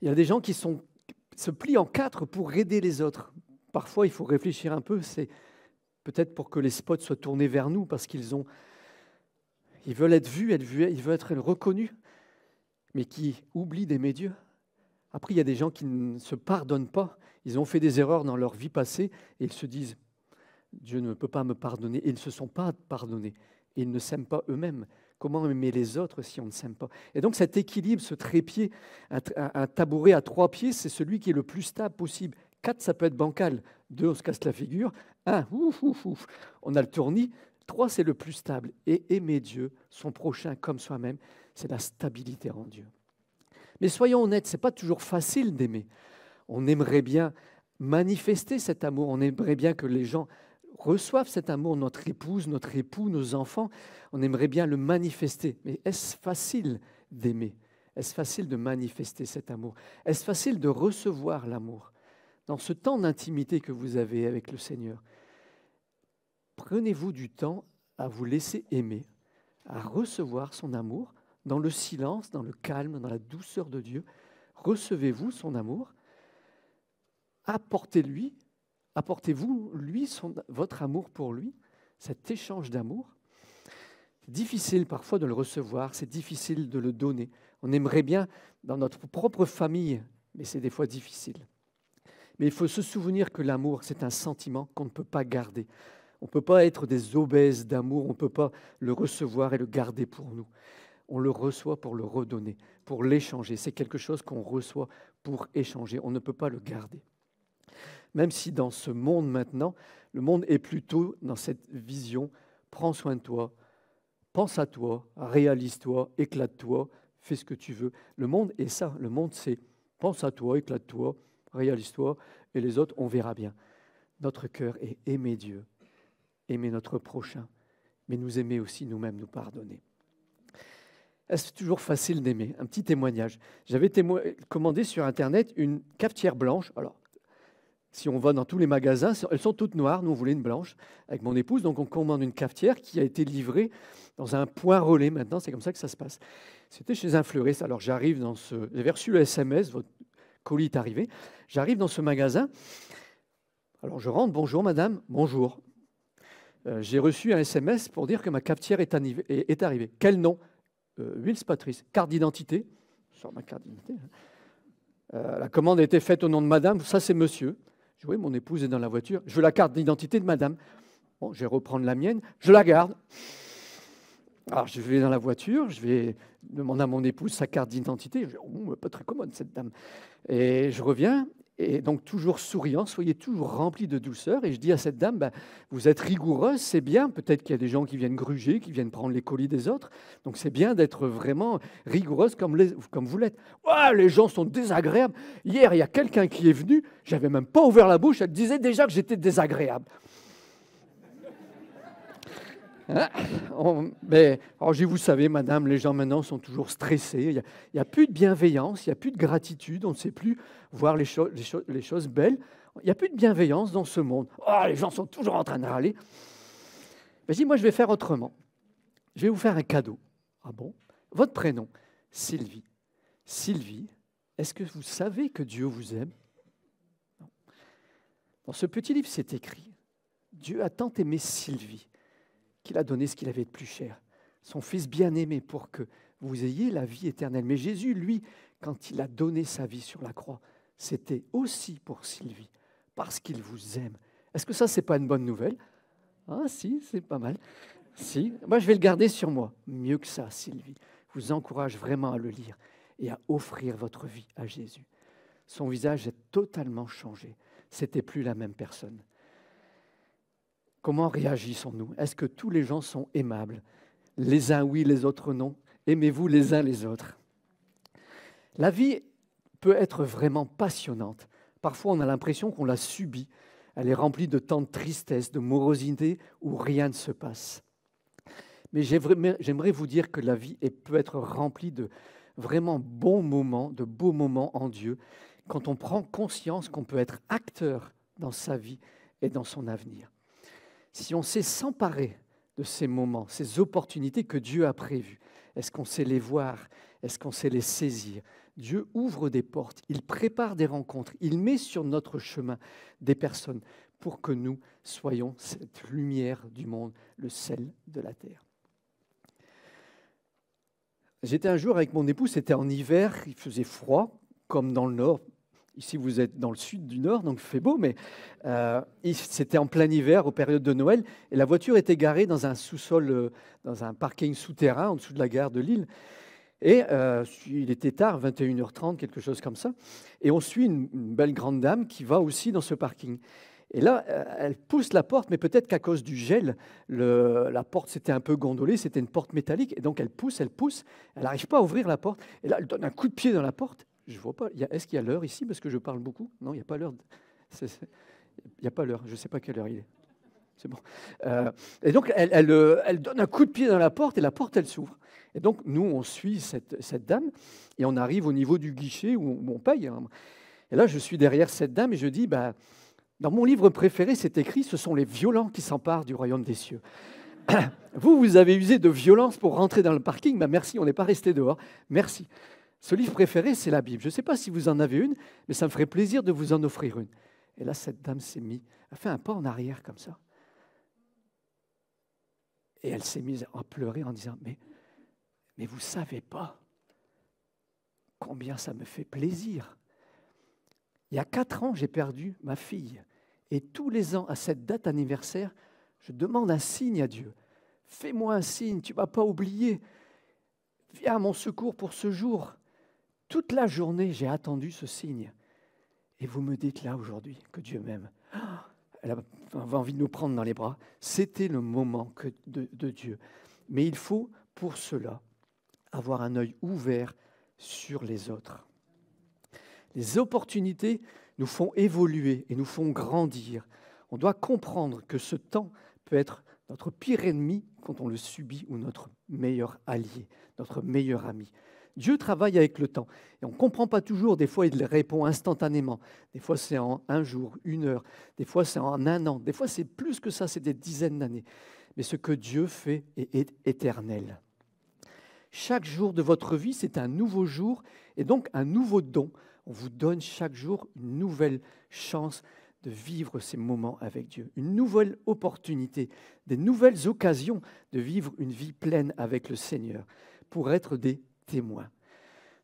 Il y a des gens qui se plient en quatre pour aider les autres. Parfois, il faut réfléchir un peu, c'est peut-être pour que les spots soient tournés vers nous, parce ils veulent être vus, ils veulent être reconnus, mais qui oublient d'aimer Dieu. Après, il y a des gens qui ne se pardonnent pas. Ils ont fait des erreurs dans leur vie passée et ils se disent « Dieu ne peut pas me pardonner ». Et ils ne se sont pas pardonnés. Et ils ne s'aiment pas eux-mêmes. Comment aimer les autres si on ne s'aime pas? Et donc cet équilibre, ce trépied, un tabouret à 3 pieds, c'est celui qui est le plus stable possible. 4, ça peut être bancal. 2, on se casse la figure. 1, on a le tournis. 3, c'est le plus stable. Et aimer Dieu, son prochain comme soi-même, c'est la stabilité en Dieu. Mais soyons honnêtes, ce n'est pas toujours facile d'aimer. On aimerait bien manifester cet amour. On aimerait bien que les gens reçoivent cet amour, notre épouse, notre époux, nos enfants. On aimerait bien le manifester. Mais est-ce facile d'aimer? Est-ce facile de manifester cet amour? Est-ce facile de recevoir l'amour? Dans ce temps d'intimité que vous avez avec le Seigneur, prenez-vous du temps à vous laisser aimer, à recevoir son amour dans le silence, dans le calme, dans la douceur de Dieu. Recevez-vous son amour, apportez-vous votre amour pour lui, cet échange d'amour. C'est difficile parfois de le recevoir, c'est difficile de le donner. On aimerait bien dans notre propre famille, mais c'est des fois difficile. Mais il faut se souvenir que l'amour, c'est un sentiment qu'on ne peut pas garder. On ne peut pas être des obèses d'amour, on ne peut pas le recevoir et le garder pour nous. On le reçoit pour le redonner, pour l'échanger. C'est quelque chose qu'on reçoit pour échanger. On ne peut pas le garder. Même si dans ce monde maintenant, le monde est plutôt dans cette vision, prends soin de toi, pense à toi, réalise-toi, éclate-toi, fais ce que tu veux. Le monde est ça. Le monde, c'est pense à toi, éclate-toi, réalise-toi, et les autres, on verra bien. Notre cœur est aimer Dieu, aimer notre prochain, mais nous aimer aussi nous-mêmes, nous pardonner. Est-ce toujours facile d'aimer? Un petit témoignage. J'avais commandé sur Internet une cafetière blanche. Alors, si on va dans tous les magasins, elles sont toutes noires. Nous, on voulait une blanche avec mon épouse. Donc, on commande une cafetière qui a été livrée dans un point relais. Maintenant, c'est comme ça que ça se passe. C'était chez un fleuriste. Alors, j'arrive dans ce... J'avais reçu le SMS, votre colis est arrivé. J'arrive dans ce magasin. Alors, je rentre. Bonjour, madame. Bonjour. J'ai reçu un SMS pour dire que ma cafetière est arrivée. Quel nom? Wills Patrice. Carte d'identité. Sur ma carte d'identité. La commande a été faite au nom de madame. Ça, c'est monsieur. Je vois, mon épouse est dans la voiture. Je veux la carte d'identité de madame. Bon, je vais reprendre la mienne. Je la garde. Alors, je vais dans la voiture. Je vais demander à mon épouse sa carte d'identité. Je dis, pas très commode, cette dame. Et je reviens. Et donc, toujours souriant, soyez toujours remplis de douceur. Et je dis à cette dame, vous êtes rigoureuse, c'est bien. Peut-être qu'il y a des gens qui viennent gruger, qui viennent prendre les colis des autres. Donc, c'est bien d'être vraiment rigoureuse comme vous l'êtes. Ouais, les gens sont désagréables. Hier, il y a quelqu'un qui est venu, je n'avais même pas ouvert la bouche, elle disait déjà que j'étais désagréable. Hein? Alors, vous savez, madame, les gens maintenant sont toujours stressés. Il n'y a plus de bienveillance, il n'y a plus de gratitude, on ne sait plus voir les choses belles. Il n'y a plus de bienveillance dans ce monde. Oh, les gens sont toujours en train de râler. Je dis, moi, je vais faire autrement. Je vais vous faire un cadeau. Ah bon? Votre prénom, Sylvie. Sylvie, est-ce que vous savez que Dieu vous aime? Non. Dans ce petit livre, c'est écrit, Dieu a tant aimé Sylvie qu'il a donné ce qu'il avait de plus cher, son Fils bien-aimé, pour que vous ayez la vie éternelle. Mais Jésus, lui, quand il a donné sa vie sur la croix, c'était aussi pour Sylvie, parce qu'il vous aime. Est-ce que ça, c'est pas une bonne nouvelle? Ah si, c'est pas mal. Si, moi je vais le garder sur moi. Mieux que ça, Sylvie. Je vous encourage vraiment à le lire et à offrir votre vie à Jésus. Son visage est totalement changé. C'était plus la même personne. Comment réagissons-nous? Est-ce que tous les gens sont aimables? Les uns oui, les autres non. Aimez-vous les uns les autres. La vie peut être vraiment passionnante. Parfois, on a l'impression qu'on l'a subie. Elle est remplie de tant de tristesse, de morosité, où rien ne se passe. Mais j'aimerais vous dire que la vie peut être remplie de vraiment bons moments, de beaux moments en Dieu, quand on prend conscience qu'on peut être acteur dans sa vie et dans son avenir. Si on sait s'emparer de ces moments, ces opportunités que Dieu a prévues, est-ce qu'on sait les voir? Est-ce qu'on sait les saisir? Dieu ouvre des portes, il prépare des rencontres, il met sur notre chemin des personnes pour que nous soyons cette lumière du monde, le sel de la terre. J'étais un jour avec mon époux, c'était en hiver, il faisait froid, comme dans le nord. Ici, vous êtes dans le sud du nord, donc il fait beau, mais c'était en plein hiver, aux périodes de Noël, et la voiture était garée dans un sous-sol, dans un parking souterrain, en dessous de la gare de Lille. Et il était tard, 21h30, quelque chose comme ça, et on suit une belle grande dame qui va aussi dans ce parking. Et là, elle pousse la porte, mais peut-être qu'à cause du gel, la porte s'était un peu gondolée, c'était une porte métallique, et donc elle pousse, elle n'arrive pas à ouvrir la porte, et là, elle donne un coup de pied dans la porte. Je ne vois pas, est-ce qu'il y a l'heure ici, parce que je parle beaucoup? Non, il n'y a pas l'heure. Il n'y a pas l'heure, je ne sais pas quelle heure il est. C'est bon. Et donc, elle donne un coup de pied dans la porte, et la porte, elle s'ouvre. Et donc, nous, on suit cette dame, et on arrive au niveau du guichet où on paye. Et là, je suis derrière cette dame, et je dis, dans mon livre préféré, c'est écrit, ce sont les violents qui s'emparent du royaume des cieux. Vous avez usé de violence pour rentrer dans le parking, merci, on n'est pas resté dehors, merci. Ce livre préféré, c'est la Bible. Je ne sais pas si vous en avez une, mais ça me ferait plaisir de vous en offrir une. Et là, cette dame a fait un pas en arrière comme ça. Et elle s'est mise à pleurer en disant, mais vous ne savez pas combien ça me fait plaisir. Il y a 4 ans, j'ai perdu ma fille. Et tous les ans, à cette date anniversaire, je demande un signe à Dieu. Fais-moi un signe, tu ne vas pas oublier. Viens à mon secours pour ce jour. Toute la journée, j'ai attendu ce signe. Et vous me dites là aujourd'hui que Dieu m'aime. Elle avait envie de nous prendre dans les bras. C'était le moment de Dieu. Mais il faut, pour cela, avoir un œil ouvert sur les autres. Les opportunités nous font évoluer et nous font grandir. On doit comprendre que ce temps peut être notre pire ennemi quand on le subit ou notre meilleur allié, notre meilleur ami. Dieu travaille avec le temps. Et on ne comprend pas toujours. Des fois, il répond instantanément. Des fois, c'est en 1 jour, 1 heure. Des fois, c'est en 1 an. Des fois, c'est plus que ça, c'est des dizaines d'années. Mais ce que Dieu fait est éternel. Chaque jour de votre vie, c'est un nouveau jour et donc un nouveau don. On vous donne chaque jour une nouvelle chance de vivre ces moments avec Dieu, une nouvelle opportunité, des nouvelles occasions de vivre une vie pleine avec le Seigneur pour être des témoins.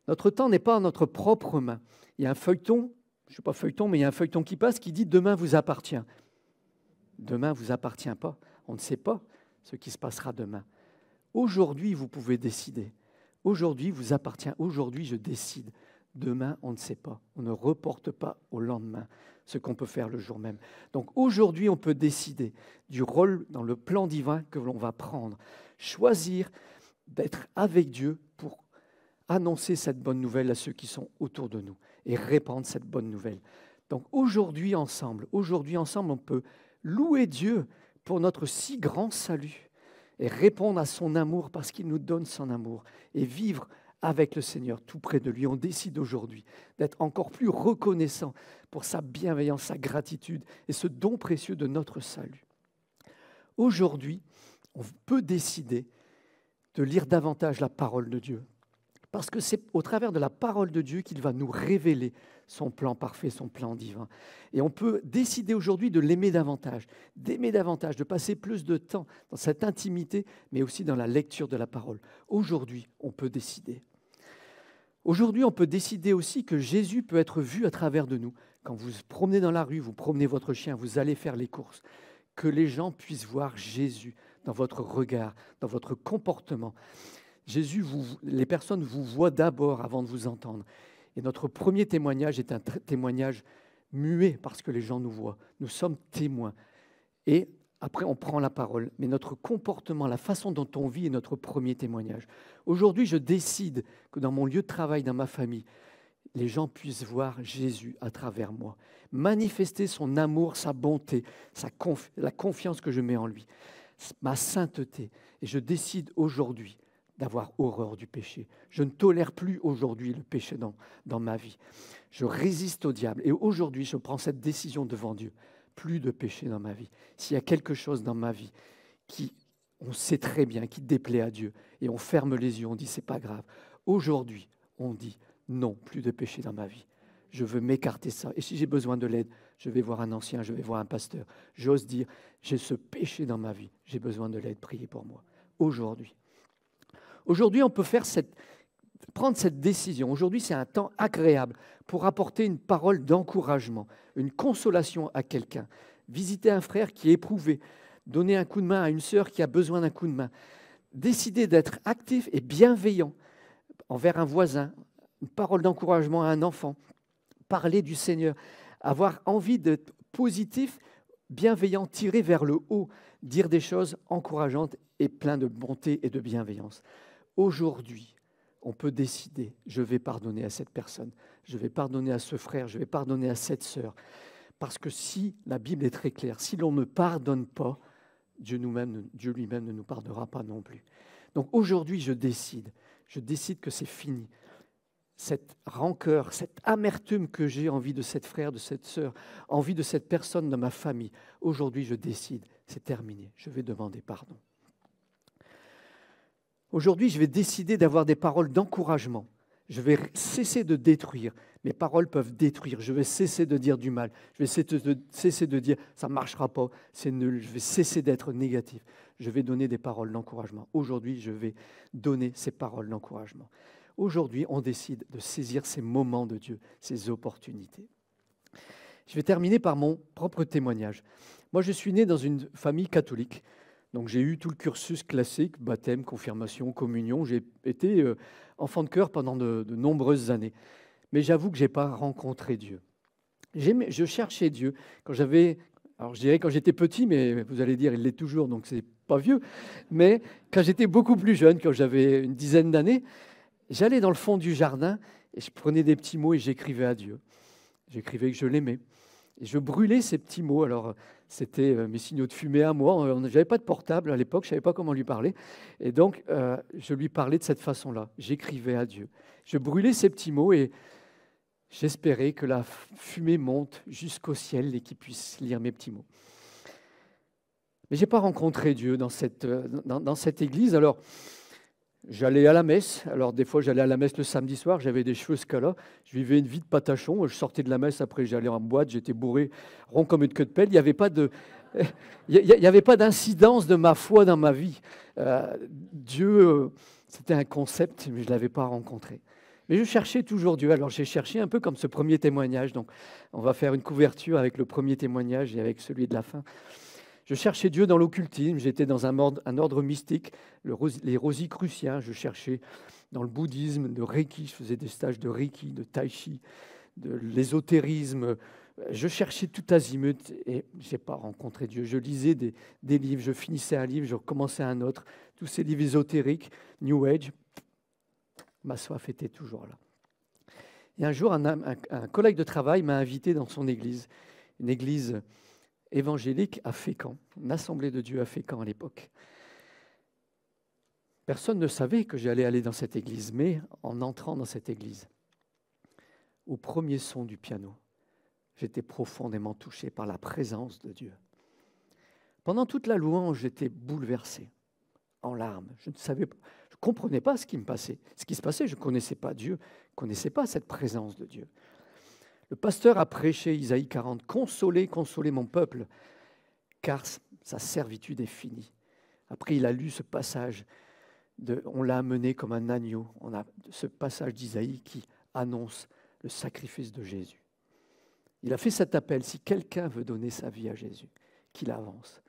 Notre temps n'est pas en notre propre main. Il y a un feuilleton, je ne sais pas feuilleton, mais il y a un feuilleton qui passe qui dit « Demain vous appartient ». Demain ne vous appartient pas. On ne sait pas ce qui se passera demain. Aujourd'hui, vous pouvez décider. Aujourd'hui vous appartient. Aujourd'hui, je décide. Demain, on ne sait pas. On ne reporte pas au lendemain ce qu'on peut faire le jour même. Donc aujourd'hui, on peut décider du rôle dans le plan divin que l'on va prendre. Choisir d'être avec Dieu pour annoncer cette bonne nouvelle à ceux qui sont autour de nous et répandre cette bonne nouvelle. Donc aujourd'hui ensemble, on peut louer Dieu pour notre si grand salut et répondre à son amour parce qu'il nous donne son amour et vivre avec le Seigneur tout près de lui. On décide aujourd'hui d'être encore plus reconnaissant pour sa bienveillance, sa gratitude et ce don précieux de notre salut. Aujourd'hui, on peut décider de lire davantage la parole de Dieu. Parce que c'est au travers de la parole de Dieu qu'il va nous révéler son plan parfait, son plan divin. Et on peut décider aujourd'hui de l'aimer davantage, d'aimer davantage, de passer plus de temps dans cette intimité, mais aussi dans la lecture de la parole. Aujourd'hui, on peut décider. Aujourd'hui, on peut décider aussi que Jésus peut être vu à travers de nous. Quand vous vous promenez dans la rue, vous promenez votre chien, vous allez faire les courses, que les gens puissent voir Jésus dans votre regard, dans votre comportement. Jésus, les personnes vous voient d'abord avant de vous entendre. Et notre premier témoignage est un témoignage muet parce que les gens nous voient. Nous sommes témoins. Et après, on prend la parole. Mais notre comportement, la façon dont on vit est notre premier témoignage. Aujourd'hui, je décide que dans mon lieu de travail, dans ma famille, les gens puissent voir Jésus à travers moi. Manifester son amour, sa bonté, la confiance que je mets en lui, ma sainteté. Et je décide aujourd'hui d'avoir horreur du péché. Je ne tolère plus aujourd'hui le péché dans ma vie. Je résiste au diable. Et aujourd'hui, je prends cette décision devant Dieu. Plus de péché dans ma vie. S'il y a quelque chose dans ma vie qui, on sait très bien, qui déplaît à Dieu, et on ferme les yeux, on dit c'est pas grave. Aujourd'hui, on dit non, plus de péché dans ma vie. Je veux m'écarter de ça. Et si j'ai besoin de l'aide, je vais voir un ancien, je vais voir un pasteur. J'ose dire, j'ai ce péché dans ma vie, j'ai besoin de l'aide, priez pour moi. Aujourd'hui. Aujourd'hui, on peut prendre cette décision. Aujourd'hui, c'est un temps agréable pour apporter une parole d'encouragement, une consolation à quelqu'un. Visiter un frère qui est éprouvé, donner un coup de main à une sœur qui a besoin d'un coup de main. Décider d'être actif et bienveillant envers un voisin, une parole d'encouragement à un enfant, parler du Seigneur, avoir envie d'être positif, bienveillant, tiré vers le haut, dire des choses encourageantes et plein de bonté et de bienveillance. Aujourd'hui, on peut décider, je vais pardonner à cette personne, je vais pardonner à ce frère, je vais pardonner à cette sœur. Parce que si, la Bible est très claire, si l'on ne pardonne pas, Dieu lui-même ne nous pardonnera pas non plus. Donc aujourd'hui, je décide que c'est fini. Cette rancœur, cette amertume que j'ai envie de cette frère, de cette sœur, envie de cette personne dans ma famille, aujourd'hui, je décide, c'est terminé, je vais demander pardon. Aujourd'hui, je vais décider d'avoir des paroles d'encouragement. Je vais cesser de détruire. Mes paroles peuvent détruire. Je vais cesser de dire du mal. Je vais cesser de dire « ça ne marchera pas, c'est nul ». Je vais cesser d'être négatif. Je vais donner des paroles d'encouragement. Aujourd'hui, je vais donner ces paroles d'encouragement. Aujourd'hui, on décide de saisir ces moments de Dieu, ces opportunités. Je vais terminer par mon propre témoignage. Moi, je suis né dans une famille catholique. Donc j'ai eu tout le cursus classique, baptême, confirmation, communion. J'ai été enfant de cœur pendant de nombreuses années. Mais j'avoue que je n'ai pas rencontré Dieu. Je cherchais Dieu quand j'étais petit, mais vous allez dire, il l'est toujours, donc c'est pas vieux. Mais quand j'étais beaucoup plus jeune, quand j'avais une dizaine d'années, j'allais dans le fond du jardin et je prenais des petits mots et j'écrivais à Dieu. J'écrivais que je l'aimais. Et je brûlais ces petits mots. Alors, c'était mes signaux de fumée à moi. Je n'avais pas de portable à l'époque, je ne savais pas comment lui parler. Et donc, je lui parlais de cette façon-là. J'écrivais à Dieu. Je brûlais ces petits mots et j'espérais que la fumée monte jusqu'au ciel et qu'il puisse lire mes petits mots. Mais je n'ai pas rencontré Dieu dans cette église. Alors, j'allais à la messe. Alors, des fois, j'allais à la messe le samedi soir. J'avais des cheveux ce cas-là. Je vivais une vie de patachon. Je sortais de la messe. Après, j'allais en boîte. J'étais bourré, rond comme une queue de pelle. Il n'y avait pas d'incidence de ma foi dans ma vie. Dieu, c'était un concept, mais je ne l'avais pas rencontré. Mais je cherchais toujours Dieu. Alors, j'ai cherché un peu comme ce premier témoignage. Donc, on va faire une couverture avec le premier témoignage et avec celui de la fin. Je cherchais Dieu dans l'occultisme, j'étais dans un ordre mystique, les Rosicruciens, je cherchais dans le bouddhisme, de Reiki, je faisais des stages de Reiki, de Tai Chi, de l'ésotérisme. Je cherchais tout azimut et je n'ai pas rencontré Dieu. Je lisais des livres, je finissais un livre, je recommençais un autre. Tous ces livres ésotériques, New Age, ma soif était toujours là. Et un jour, un collègue de travail m'a invité dans son église, une église évangélique à Fécamp, une assemblée de Dieu à Fécamp à l'époque. Personne ne savait que j'allais aller dans cette église, mais en entrant dans cette église, au premier son du piano, j'étais profondément touché par la présence de Dieu. Pendant toute la louange, j'étais bouleversé, en larmes. Je ne savais pas, je ne comprenais pas ce qui me passait. Ce qui se passait, je ne connaissais pas Dieu, je ne connaissais pas cette présence de Dieu. Le pasteur a prêché Isaïe 40, « Consolez, consolez mon peuple, car sa servitude est finie. » Après, il a lu ce passage, on l'a amené comme un agneau. On a ce passage d'Isaïe qui annonce le sacrifice de Jésus. Il a fait cet appel, si quelqu'un veut donner sa vie à Jésus, qu'il avance.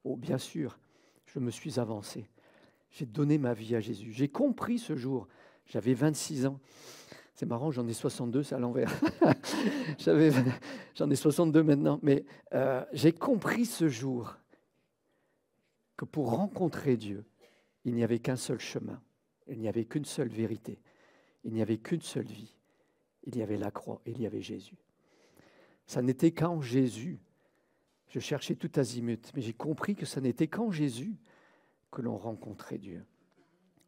Oh, bien sûr, je me suis avancé. J'ai donné ma vie à Jésus. J'ai compris ce jour, j'avais 26 ans. C'est marrant, j'en ai 62, c'est à l'envers. J'en ai 62 maintenant. Mais j'ai compris ce jour que pour rencontrer Dieu, il n'y avait qu'un seul chemin, il n'y avait qu'une seule vérité, il n'y avait qu'une seule vie. Il y avait la croix, il y avait Jésus. Ça n'était qu'en Jésus. Je cherchais tout azimut, mais j'ai compris que ça n'était qu'en Jésus que l'on rencontrait Dieu.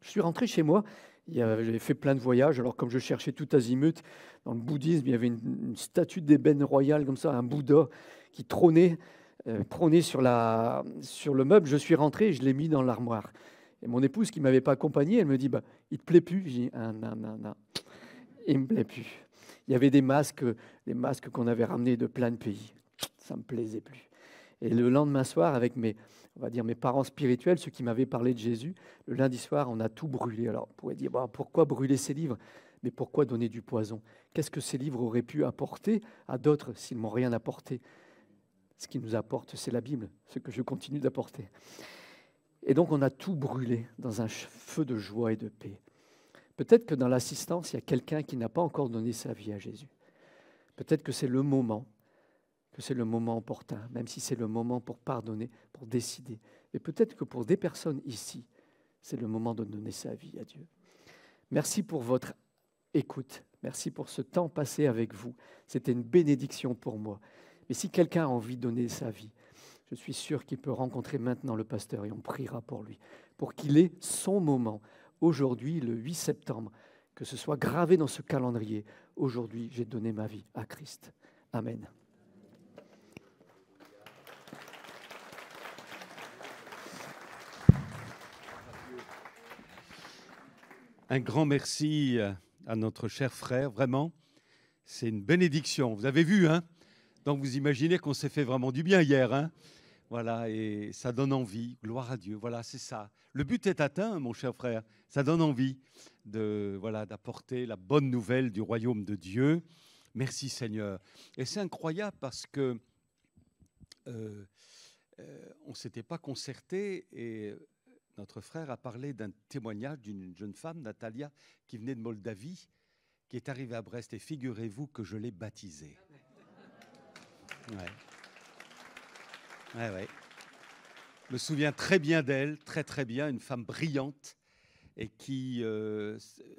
Je suis rentré chez moi, j'avais fait plein de voyages, alors comme je cherchais tout azimut, dans le bouddhisme, il y avait une statue d'ébène royale, comme ça, un Bouddha qui trônait sur le meuble. Je suis rentré et je l'ai mis dans l'armoire. Et mon épouse qui ne m'avait pas accompagné, elle me dit, il ne te plaît plus? J'ai dit, non, il ne me plaît plus. Il y avait des masques qu'on avait ramenés de plein de pays. Ça ne me plaisait plus. Et le lendemain soir, avec mes parents spirituels, ceux qui m'avaient parlé de Jésus, le lundi soir, on a tout brûlé. Alors, on pourrait dire, pourquoi brûler ces livres? Mais pourquoi donner du poison? Qu'est-ce que ces livres auraient pu apporter à d'autres s'ils ne m'ont rien apporté? Ce qui nous apporte, c'est la Bible, ce que je continue d'apporter. Et donc, on a tout brûlé dans un feu de joie et de paix. Peut-être que dans l'assistance, il y a quelqu'un qui n'a pas encore donné sa vie à Jésus. Peut-être que c'est le moment opportun, même si c'est le moment pour pardonner, pour décider. Et peut-être que pour des personnes ici, c'est le moment de donner sa vie à Dieu. Merci pour votre écoute. Merci pour ce temps passé avec vous. C'était une bénédiction pour moi. Mais si quelqu'un a envie de donner sa vie, je suis sûr qu'il peut rencontrer maintenant le pasteur et on priera pour lui, pour qu'il ait son moment. Aujourd'hui, le 8 septembre, que ce soit gravé dans ce calendrier. Aujourd'hui, j'ai donné ma vie à Christ. Amen. Un grand merci à notre cher frère, vraiment. C'est une bénédiction. Vous avez vu, hein? Donc vous imaginez qu'on s'est fait vraiment du bien hier, hein? Voilà, et ça donne envie. Gloire à Dieu. Voilà, c'est ça. Le but est atteint, mon cher frère. Ça donne envie d'apporter la bonne nouvelle du royaume de Dieu. Merci Seigneur. Et c'est incroyable parce que on ne s'était pas concerté et notre frère a parlé d'un témoignage d'une jeune femme, Natalia, qui venait de Moldavie, qui est arrivée à Brest. Et figurez-vous que je l'ai baptisée. Ouais. Je me souviens très bien d'elle, très très bien, une femme brillante et qui,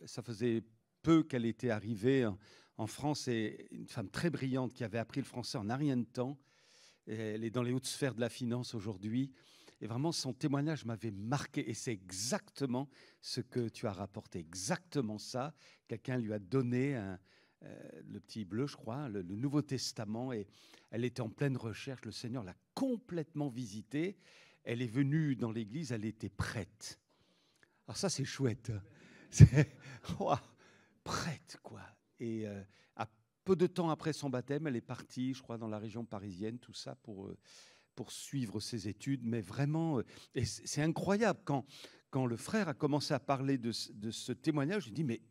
ça faisait peu qu'elle était arrivée en France, et une femme très brillante qui avait appris le français en un rien de temps. Et elle est dans les hautes sphères de la finance aujourd'hui. Et vraiment, son témoignage m'avait marqué. Et c'est exactement ce que tu as rapporté, exactement ça. Quelqu'un lui a donné le petit bleu, je crois, le Nouveau Testament. Et elle était en pleine recherche. Le Seigneur l'a complètement visitée. Elle est venue dans l'église, elle était prête. Alors ça, c'est chouette. Wow, prête, quoi. Et à peu de temps après son baptême, elle est partie, je crois, dans la région parisienne, tout ça, pour suivre ses études. Mais vraiment, et c'est incroyable, quand le frère a commencé à parler de ce témoignage, je dis, mais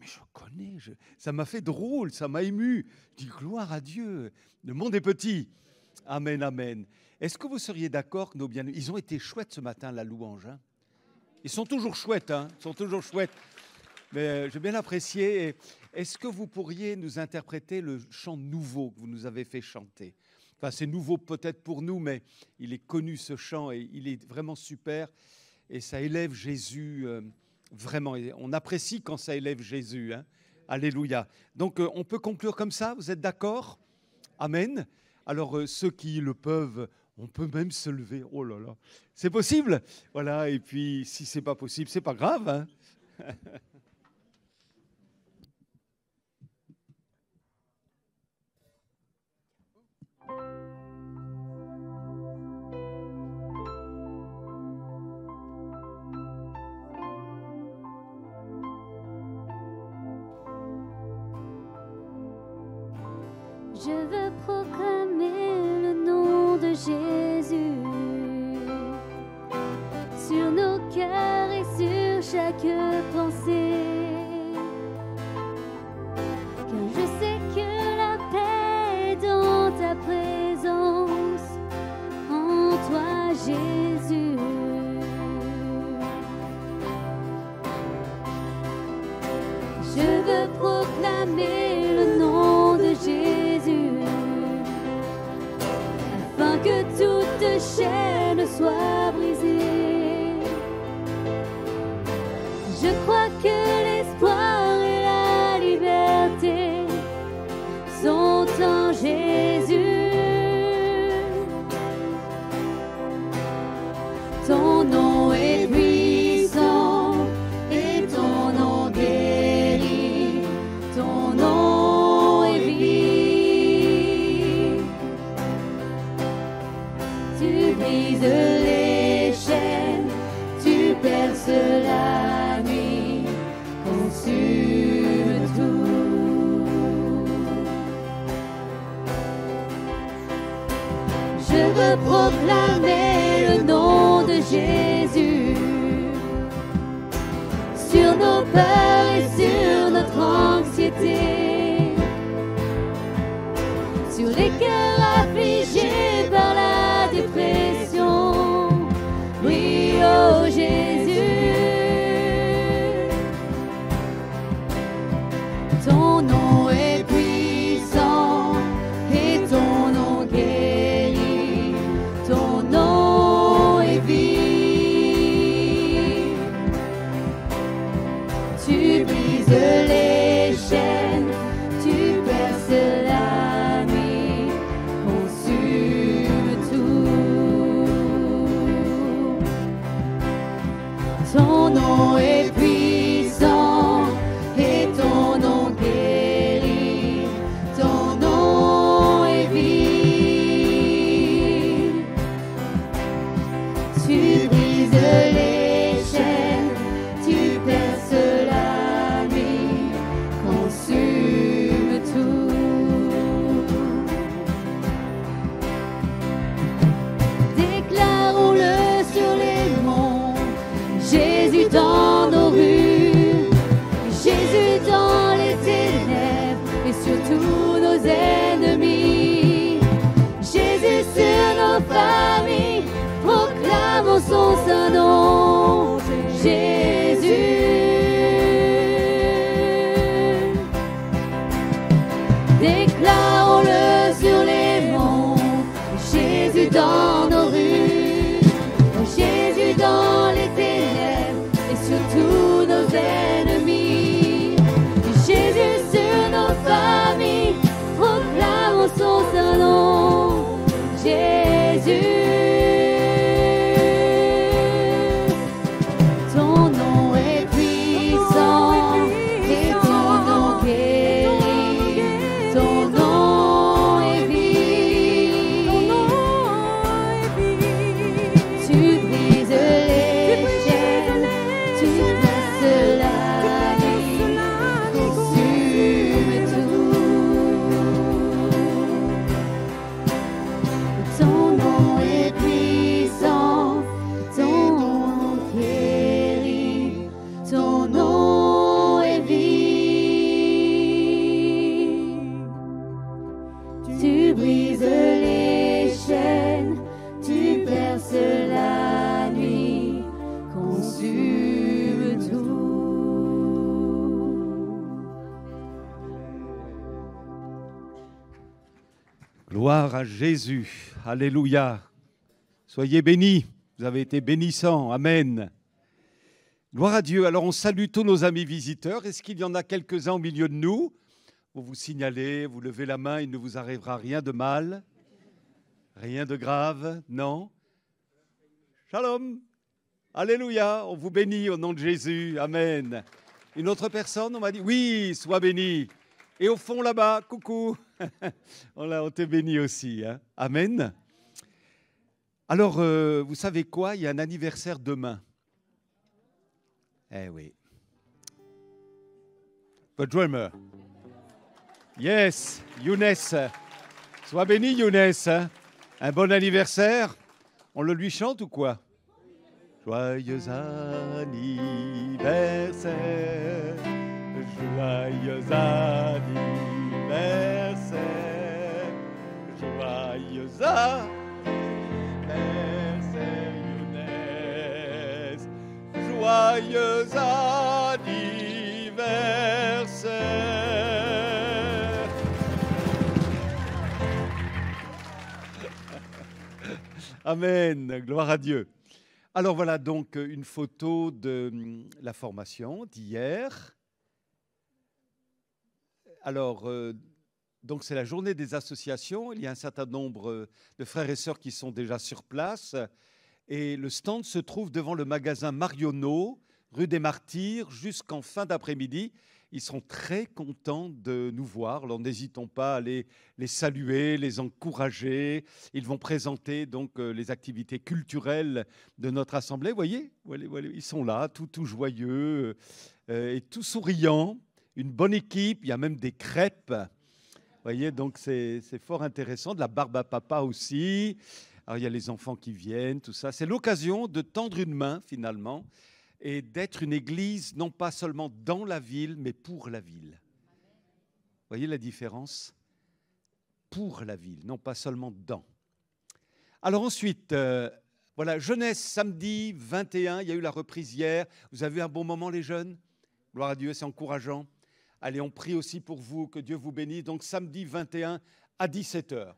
je connais, ça m'a fait drôle, ça m'a ému. Je dis, gloire à Dieu, le monde est petit. Amen, amen. Est-ce que vous seriez d'accord que nos bien-aimés, ils ont été chouettes ce matin, la louange, hein? Ils sont toujours chouettes, hein? Ils sont toujours chouettes. Mais j'ai bien apprécié. Est-ce que vous pourriez nous interpréter le chant nouveau que vous nous avez fait chanter? Enfin, c'est nouveau peut-être pour nous, mais il est connu ce chant et il est vraiment super. Et ça élève Jésus vraiment. Et on apprécie quand ça élève Jésus, hein? Alléluia. Donc, on peut conclure comme ça. Vous êtes d'accord? Amen. Alors, ceux qui le peuvent, On peut même se lever. Oh là là. C'est possible. Voilà. Et puis, si c'est pas possible, c'est pas grave. Hein. Je veux proclamer le nom de Jésus sur nos cœurs et sur chaque pensée. Car je sais que la paix est dans ta présence, en toi Jésus. Je veux proclamer le nom de Jésus, afin que toute chaîne soit brisée. Je crois que l'espoir et la liberté sont en Jésus. Ton nom est puissant et ton nom guérit. Ton nom est vie. Tu brises les chaînes, tu perces la nuit, consume tout. Je veux proclamer le nom de Jésus sur nos peurs et sur notre anxiété, sur les cœurs affligés par la dépression. Oui, oh Jésus, ton nom est puissant et ton nom guérit. Ton nom est vie. Tu brises les chaînes, tu perces la nuit, consume tout. Ton nom est puissant et ton nom guérit. Ton nom est vie. Tu brises les chaînes, tu perces la nuit, consume tout. Déclarons-le sur les monts, Jésus dans nos rues, Jésus dans les ténèbres et sur tous nos ennemis. Jésus sur nos familles, proclamons son saint nom. Jésus. Déclarons-le sur les monts, Jésus dans nos rues, Jésus dans les ténèbres et sur tous nos ennemis. Jésus sur nos familles, proclamons son saint nom. Jésus. Ton nom est puissant et ton nom guérit. Ton nom est vie. Tu brises les chaînes, tu perces la nuit, consume tout. Ton nom est puissant, ton nom guérit, ton nom est vie. Tu brises les chaînes, tu perces la nuit, consume tout. Gloire à Jésus. Alléluia. Soyez bénis. Vous avez été bénissants. Amen. Gloire à Dieu. Alors on salue tous nos amis visiteurs. Est-ce qu'il y en a quelques-uns au milieu de nous? Vous vous signalez, vous levez la main, il ne vous arrivera rien de mal. Rien de grave, non? Shalom. Alléluia, on vous bénit au nom de Jésus. Amen. Une autre personne, on m'a dit, oui, sois béni. Et au fond là-bas, coucou. On te bénit aussi. Hein. Amen. Alors, vous savez quoi? Il y a un anniversaire demain. Eh oui. The drummer. Yes, Younes. Sois béni, Younes. Hein. Un bon anniversaire. On le lui chante ou quoi? Joyeux anniversaire. Joyeux anniversaire. Joyeux anniversaire, Younes. Joyeux anniversaire. Amen, gloire à Dieu. Alors voilà donc une photo de la formation d'hier. Alors, donc c'est la journée des associations. Il y a un certain nombre de frères et sœurs qui sont déjà sur place. Et le stand se trouve devant le magasin Marionneau, rue des Martyrs, jusqu'en fin d'après-midi. Ils seront très contents de nous voir. Alors n'hésitons pas à les saluer, les encourager. Ils vont présenter donc les activités culturelles de notre assemblée. Vous voyez, ils sont là, tout joyeux et tout souriants. Une bonne équipe, il y a même des crêpes. Vous voyez, donc c'est fort intéressant. De la barbe à papa aussi. Alors il y a les enfants qui viennent, tout ça. C'est l'occasion de tendre une main finalement et d'être une église non pas seulement dans la ville, mais pour la ville. Vous voyez la différence? Pour la ville, non pas seulement dans. Alors ensuite, voilà, jeunesse samedi 21, il y a eu la reprise hier. Vous avez eu un bon moment les jeunes? Gloire à Dieu, c'est encourageant. Allez, on prie aussi pour vous, que Dieu vous bénisse. Donc samedi 21 à 17h.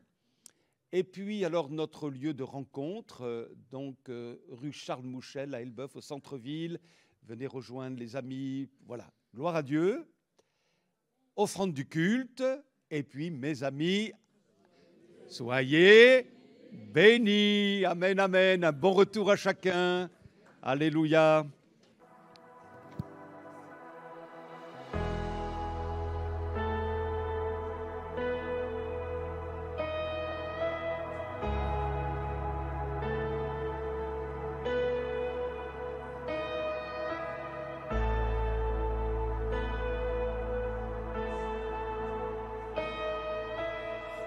Et puis, alors, notre lieu de rencontre, rue Charles Mouchel, à Elbeuf, au centre-ville. Venez rejoindre les amis. Voilà, gloire à Dieu. Offrande du culte. Et puis, mes amis, soyez bénis. Amen, amen. Un bon retour à chacun. Alléluia.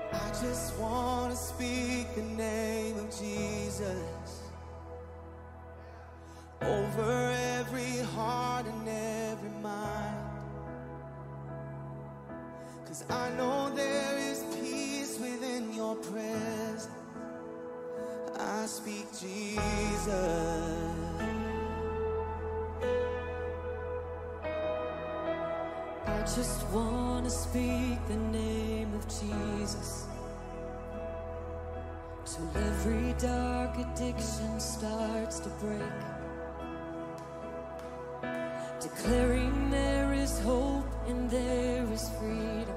I just want to speak the name of Jesus over every heart and every mind. 'Cause I know there is peace within your presence. I speak Jesus. I just want to speak the name of Jesus till every dark addiction starts to break, declaring there is hope and there is freedom.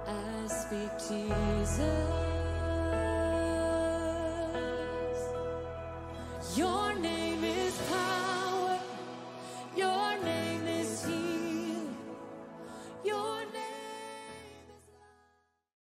I speak Jesus. Your name is power.